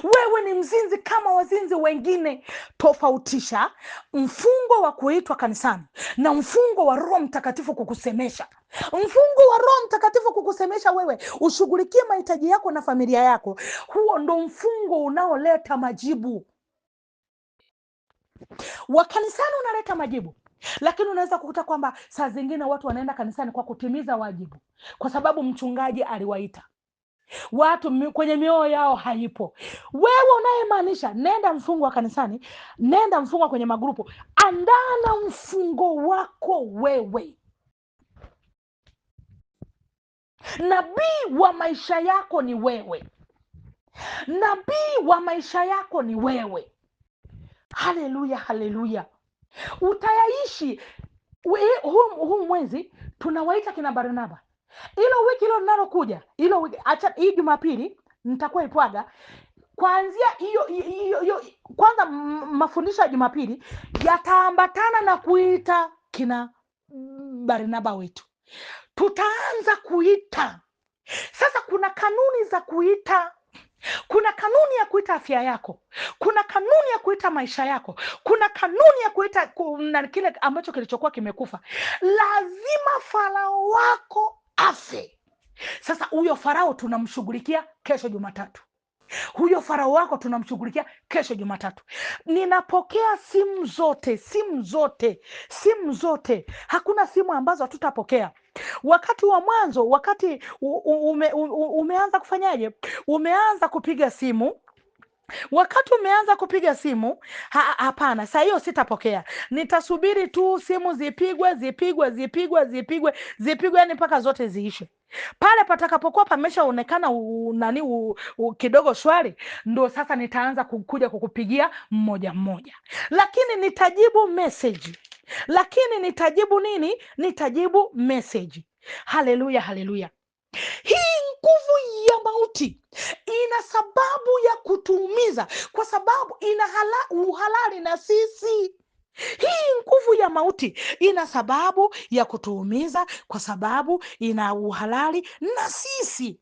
wewe ni mzinzi kama wazinzi wengine. Tofautisha mfungo wa kuitwa kanisani na mfungo wa Roho Mtakatifu kukusemesha. Mfungo wa Roho Mtakatifu kukusemesha wewe ushughulikie mahitaji yako na familia yako, huo ndo mfungo unaoleta majibu. Wa kanisani unaleta majibu, lakini unaweza kukuta kwamba saa zingine watu wanaenda kanisani kwa kutimiza wajibu, kwa sababu mchungaji aliwaita. Watu kwenye mioyo yao haipo. Wewe unayemaanisha, nenda mfungo wa kanisani, nenda mfungo kwenye magrupu, andana mfungo wako wewe. Nabii wa maisha yako ni wewe, nabii wa maisha yako ni wewe. Haleluya, haleluya. Utayaishi huu mwezi. Tunawaita kina Barnaba. Ilo wiki ilo linalokuja, ilo wiki, acha hii Jumapili nitakuwa itwaga kuanzia hiyo. Kwanza mafundisho ya Jumapili yataambatana na kuita kina Barnaba wetu. Tutaanza kuita sasa. Kuna kanuni za kuita. Kuna kanuni ya kuita afya yako, kuna kanuni ya kuita maisha yako, kuna kanuni ya kuita na kile ambacho kilichokuwa kimekufa. Lazima Farao wako afe. Sasa huyo Farao tunamshughulikia kesho Jumatatu. Huyo Farao wako tunamshughulikia kesho Jumatatu. Ninapokea simu zote. Hakuna simu ambazo hatutapokea. Wakati wa mwanzo, wakati umeanza kufanyaje? Umeanza kupiga simu. Wakati umeanza kupiga simu, hapana, saa hiyo sitapokea. Nitasubiri tu simu zipigwe, yani mpaka zote ziishe. Pale patakapokuwa pameshaonekana kidogo shwari, ndo sasa nitaanza kuja kukupigia mmoja mmoja, lakini nitajibu message. Lakini nitajibu nini? Nitajibu message. Haleluya, haleluya. Hii nguvu ya mauti ina sababu ya kutuumiza, kwa sababu ina uhalali na sisi. Hii nguvu ya mauti ina sababu ya kutuumiza, kwa sababu ina uhalali na sisi.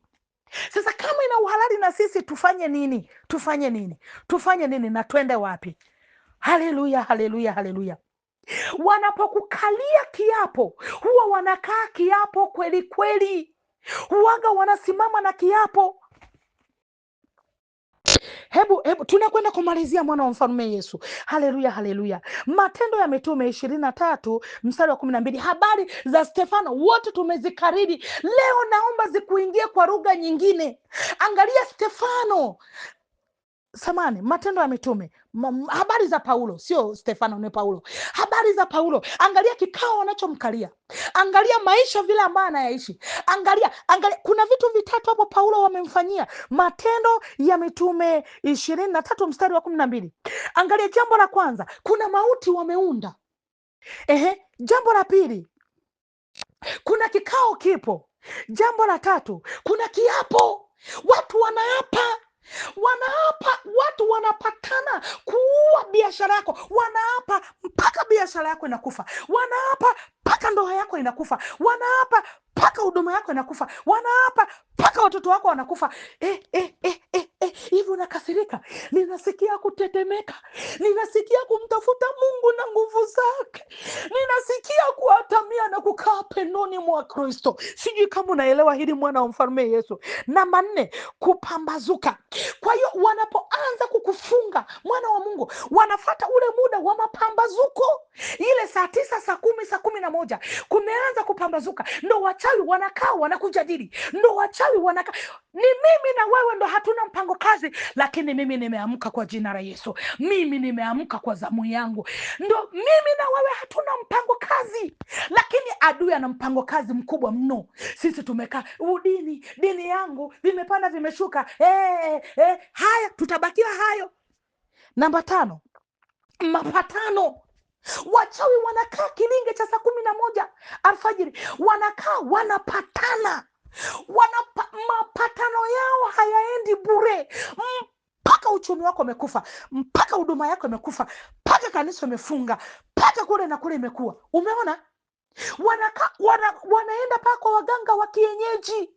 Sasa kama ina uhalali na sisi tufanye nini? Tufanye nini? Tufanye nini na twende wapi? Haleluya, haleluya, haleluya. Wanapokukalia kiapo, huwa wanakaa kiapo kweli kweli, huwaga wanasimama na kiapo. Hebu tunakwenda kumalizia mwana wa mfalme Yesu. Haleluya, haleluya. Matendo ya Mitume 23 mstari wa 12. Habari za Stefano wote tumezikariri. Leo naomba zikuingie kwa lugha nyingine. Angalia Stefano. Samani, Matendo ya Mitume, habari za Paulo, sio Stefano, ni Paulo. Habari za Paulo, angalia kikao wanachomkalia, angalia maisha vile ambayo anayaishi, angalia. Kuna vitu vitatu hapo Paulo wamemfanyia. Matendo ya Mitume 23 mstari wa 12. Angalia, jambo la kwanza, kuna mauti wameunda. Jambo la pili, kuna kikao kipo. Jambo la tatu, kuna kiapo, watu wanaapa, watu wanapatana kuua biashara yako, wanaapa mpaka biashara yako inakufa, wanaapa mpaka ndoa yako inakufa, wanaapa mpaka huduma yako inakufa, wanaapa mpaka watoto wako wanakufa. Hivi unakasirika, ninasikia kutetemeka, ninasikia kumtafuta Mungu na nguvu zake, ninasikia kuatamia na kukaa penoni mwa Kristo. Sijui kama unaelewa hili, mwana wa mfalme Yesu. Namba 4, kupambazuka. Kwa hiyo wanapoanza kukufunga, mwana wa Mungu, wanafata ule muda wa mapambazuko, ile saa 9, saa 10, saa 11 kumeanza kupambazuka, ndo wachawi wanakaa wanakujadili, ndo wachawi wanakaa. Ni mimi na wewe ndo hatuna mpango kazi, lakini mimi nimeamka kwa jina la Yesu, mimi nimeamka kwa zamu yangu. Ndo mimi na wewe hatuna mpango kazi, lakini adui ana mpango kazi mkubwa mno. Sisi tumekaa dini yangu vimepanda vimeshuka, haya tutabakia hayo. Namba 5, mapatano. Wachawi wanakaa kilinge cha saa 11 alfajiri, wanakaa wanapatana, mapatano yao hayaendi bure, mpaka uchumi wako umekufa, mpaka huduma yako imekufa, mpaka kanisa imefunga, mpaka kule na kule imekuwa. Umeona, wanaenda paka kwa waganga wa kienyeji.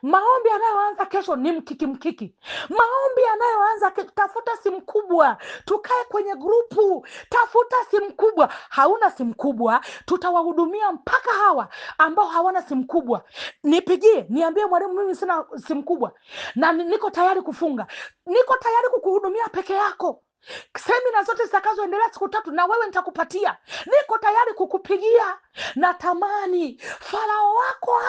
Maombi yanayoanza kesho ni mkiki. Maombi yanayoanza, tafuta simu kubwa, tukae kwenye grupu, tafuta simu kubwa. Hauna simu kubwa, tutawahudumia mpaka hawa ambao hawana simu kubwa. Nipigie, niambie, mwalimu, mimi sina simu kubwa na niko tayari kufunga, niko tayari kukuhudumia peke yako. Semina zote zitakazoendelea siku 3 na wewe nitakupatia, niko tayari kukupigia. Natamani Farao wako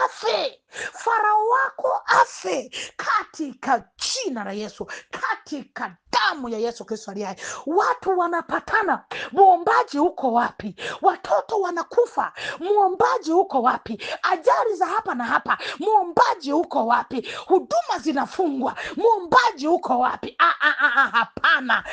afe katika jina la Yesu, katika damu ya Yesu Kristo aliye hai. Watu wanapatana, muombaji uko wapi? Watoto wanakufa, muombaji uko wapi? Ajali za hapa na hapa, muombaji uko wapi? Huduma zinafungwa, muombaji uko wapi? Hapana.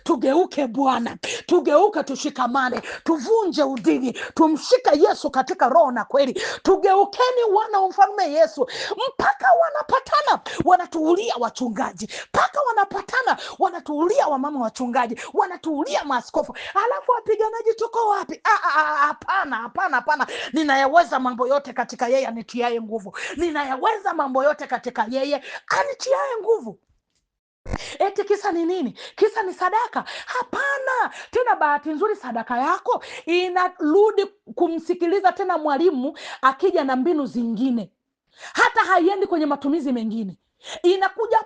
Tugeuke Bwana, tugeuke, tushikamane, tuvunje udini, tumshike Yesu katika roho na kweli. Tugeukeni wana wa mfalme Yesu. Mpaka wanapatana wanatuulia wachungaji, mpaka wanapatana wanatuulia wamama wachungaji, wanatuulia maaskofu, alafu wapiganaji tuko wapi? Hapana. Ninayaweza mambo yote katika yeye anitiaye nguvu, ninayaweza mambo yote katika yeye anitiaye nguvu. Eti kisa ni nini? Kisa ni sadaka? Hapana. Tena bahati nzuri sadaka yako inarudi kumsikiliza tena mwalimu akija na mbinu zingine, hata haiendi kwenye matumizi mengine, inakuja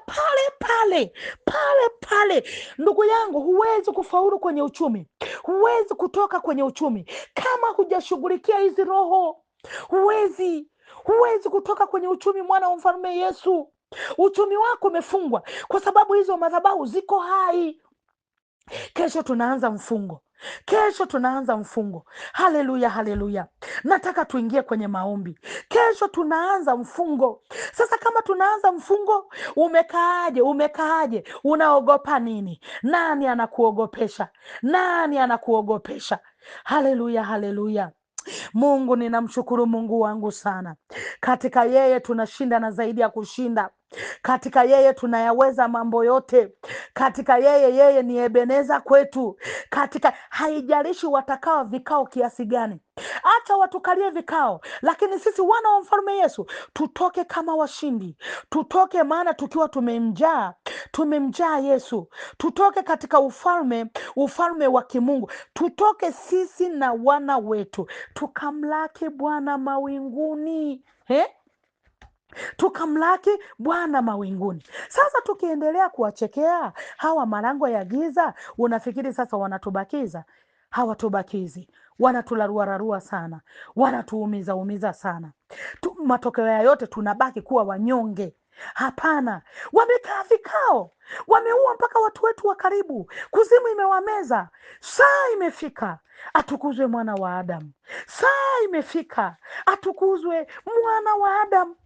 pale. Ndugu yangu, huwezi kufaulu kwenye uchumi, huwezi kutoka kwenye uchumi kama hujashughulikia hizi roho. Huwezi kutoka kwenye uchumi, mwana wa mfalme Yesu. Uchumi wako umefungwa kwa sababu hizo madhabahu ziko hai. Kesho tunaanza mfungo. Haleluya. Nataka tuingie kwenye maombi. Kesho tunaanza mfungo. Sasa kama tunaanza mfungo, umekaaje? Unaogopa nini? Nani anakuogopesha? Haleluya. Mungu, ninamshukuru Mungu wangu sana. Katika yeye tunashinda na zaidi ya kushinda. Katika yeye tunayaweza mambo yote. Katika yeye ni Ebeneza kwetu. Katika haijalishi watakao vikao kiasi gani, acha watukalie vikao, lakini sisi wana wa mfalme Yesu tutoke kama washindi. Tutoke maana tukiwa tumemjaa Yesu. Tutoke katika ufalme wa kimungu. Tutoke sisi na wana wetu tukamlaki Bwana mawinguni. Tukamlaki Bwana mawinguni. Sasa tukiendelea kuwachekea hawa malango ya giza, unafikiri sasa wanatubakiza? Hawatubakizi. Wanatularuararua sana, wanatuumiza sana. Matokeo ya yote tunabaki kuwa wanyonge. Hapana, wamekaa vikao, wameua mpaka watu wetu wa karibu, kuzimu imewameza. Saa imefika atukuzwe mwana wa Adamu. Saa imefika atukuzwe mwana wa Adamu.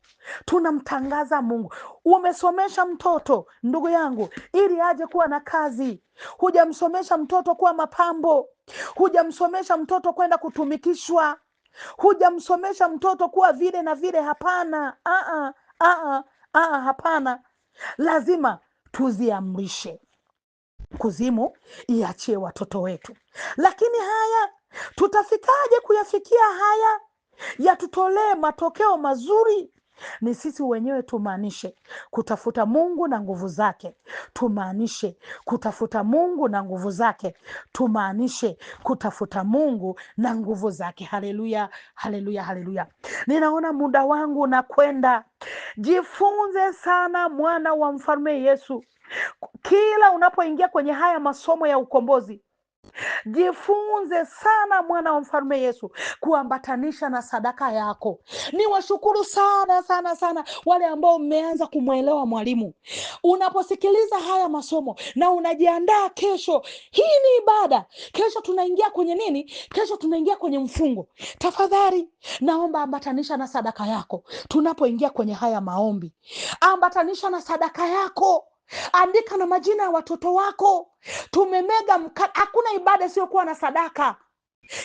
Tunamtangaza Mungu. Umesomesha mtoto, ndugu yangu, ili aje kuwa na kazi. Hujamsomesha mtoto kuwa mapambo. Hujamsomesha mtoto kwenda kutumikishwa. Hujamsomesha mtoto kuwa vile na vile. Hapana, hapana. Lazima tuziamrishe kuzimu iachie watoto wetu. Lakini haya tutafikaje kuyafikia haya yatutolee matokeo mazuri? Ni sisi wenyewe tumaanishe kutafuta Mungu na nguvu zake. Tumaanishe kutafuta Mungu na nguvu zake. Tumaanishe kutafuta Mungu na nguvu zake. Haleluya, haleluya, haleluya. Ninaona muda wangu unakwenda. Jifunze sana mwana wa mfalme Yesu. Kila unapoingia kwenye haya masomo ya ukombozi, jifunze sana mwana wa mfalme Yesu kuambatanisha na sadaka yako. Ni washukuru sana sana sana wale ambao mmeanza kumwelewa mwalimu. Unaposikiliza haya masomo na unajiandaa kesho, hii ni ibada. Kesho tunaingia kwenye nini? Kesho tunaingia kwenye mfungo. Tafadhali naomba ambatanisha na sadaka yako. Tunapoingia kwenye haya maombi, ambatanisha na sadaka yako. Andika na majina ya watoto wako. Tumemega hakuna ibada isiyokuwa na sadaka.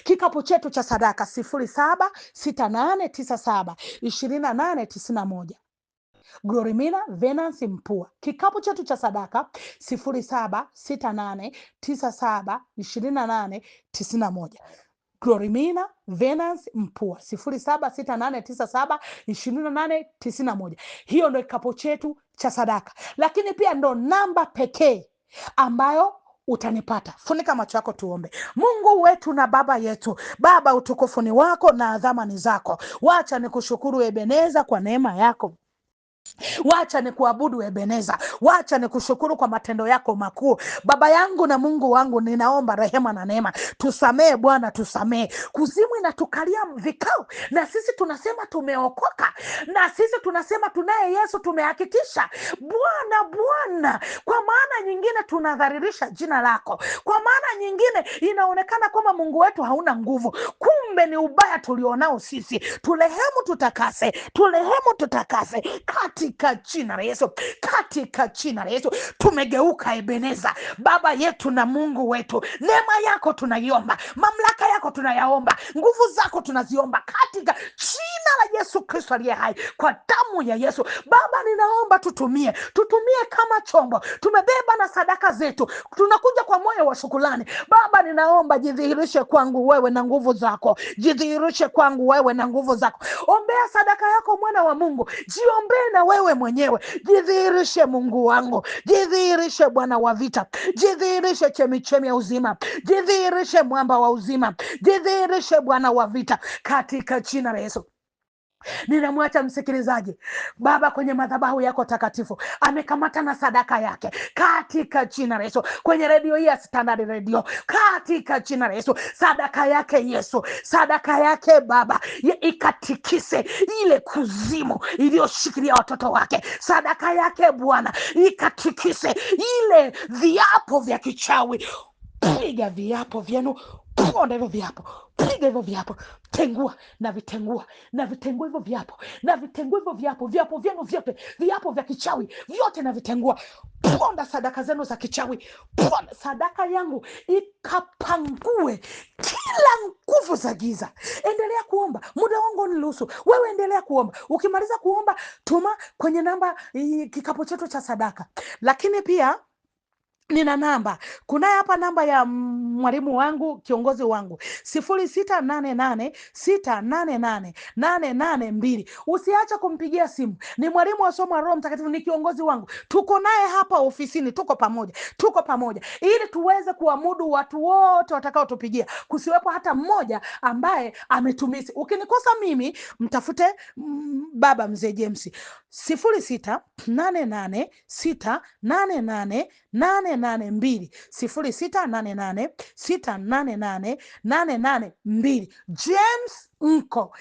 Kikapu chetu cha sadaka 0768972891. Glorimina Venance Mpua. Kikapu chetu cha sadaka 0768972891. Glorimina Venance Mpua 0768972891. Hiyo ndo kikapu chetu cha sadaka, lakini pia ndo namba pekee ambayo utanipata. Funika macho yako tuombe. Mungu wetu na Baba yetu, Baba, utukufu ni wako na adhama ni zako. Wacha nikushukuru Ebeneza kwa neema yako. Wacha ni kuabudu Ebeneza. Wacha ni kushukuru kwa matendo yako makuu. Baba yangu na Mungu wangu, ninaomba rehema na neema. Tusamee Bwana, tusamee. Kuzimu inatukalia vikao, na sisi tunasema tumeokoka, na sisi tunasema tunaye Yesu, tumehakikisha. Bwana, kwa maana nyingine tunadharirisha jina lako. Kwa maana nyingine inaonekana kwamba Mungu wetu hauna nguvu. Kumbe ni ubaya tulionao sisi. Turehemu tutakase katika jina la Yesu. Katika jina la Yesu tumegeuka Ebeneza. Baba yetu na Mungu wetu, neema yako tunaiomba, mamlaka yako tunayaomba, nguvu zako tunaziomba katika jina la Yesu Kristo aliye hai, kwa damu ya Yesu. Baba, ninaomba tutumie kama chombo. Tumebeba na sadaka zetu, tunakuja kwa moyo wa shukrani. Baba, ninaomba jidhihirishe kwangu wewe na nguvu zako. Jidhihirishe kwangu wewe na nguvu zako. Ombea sadaka yako mwana wa Mungu. Jiombee na wewe mwenyewe. Jidhihirishe Mungu wangu. Jidhihirishe Bwana wa vita. Jidhihirishe chemichemi ya uzima. Jidhihirishe mwamba wa uzima. Jidhihirishe Bwana wa vita katika jina la Yesu. Ninamwacha msikilizaji Baba kwenye madhabahu yako takatifu, amekamata na sadaka yake katika jina la Yesu. Kwenye redio hii ya Standard Radio, katika jina la Yesu, sadaka yake Yesu, sadaka yake Baba ikatikise ile kuzimu iliyoshikilia watoto wake. Sadaka yake Bwana ikatikise ile viapo vya kichawi. piga viapo vyenu, ponda hivyo viapo, piga hivyo viapo, tengua na vitengua hivyo viapo, na vitengua hivyo viapo, viapo vyenu vyote, viapo vya kichawi vyote na vitengua. Ponda sadaka zenu za kichawi, ponda sadaka yangu ikapangue kila nguvu za giza. Endelea kuomba, muda wangu niruhusu wewe, endelea kuomba. Ukimaliza kuomba, tuma kwenye namba kikapu chetu cha sadaka. Lakini pia nina namba, kunaye hapa namba ya mwalimu wangu, kiongozi wangu, 0688688882. Usiache kumpigia simu. Ni mwalimu wa somo la Roho Mtakatifu, ni kiongozi wangu. Tuko naye hapa ofisini, tuko pamoja ili tuweze kuamudu watu wote watakao tupigia, kusiwepo hata mmoja ambaye ametumisi. Ukinikosa mimi, mtafute baba mzee James, 0688688882, 0688688882. James Nko,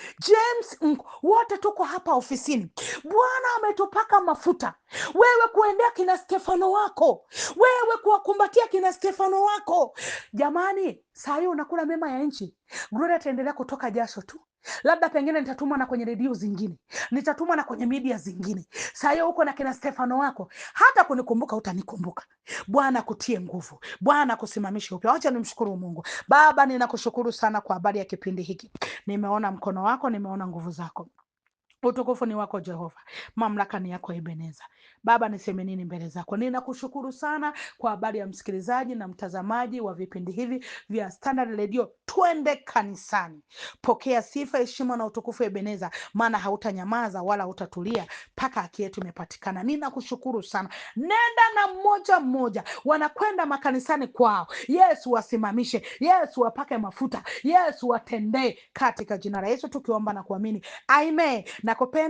wote tuko hapa ofisini. Bwana ametupaka mafuta, wewe kuendea kina Stefano wako, wewe kuwakumbatia kina Stefano wako. Jamani, saa hiyo unakula mema ya nchi. Gloria ataendelea kutoka jasho tu, labda pengine nitatuma na kwenye redio zingine, nitatuma na kwenye media zingine. Saa hiyo huko na kina Stefano wako, hata kunikumbuka utanikumbuka. Bwana kutie nguvu, Bwana kusimamisha upya. Acha nimshukuru Mungu. Baba, ninakushukuru sana kwa habari ya kipindi hiki. Nimeona mkono wako, nimeona nguvu zako. Utukufu ni wako Jehova, mamlaka ni yako Ebeneza. Baba, niseme nini mbele zako? Ninakushukuru sana kwa habari ya msikilizaji na mtazamaji wa vipindi hivi vya Standard Radio. Twende kanisani. Pokea sifa, heshima na utukufu Ebeneza, maana hautanyamaza wala hautatulia mpaka haki yetu imepatikana. Ninakushukuru sana. Nenda na mmoja wanakwenda makanisani kwao. Yesu wasimamishe, Yesu wapake mafuta, Yesu watendee, katika jina la Yesu tukiomba na kuamini. Amen. Nakupenda.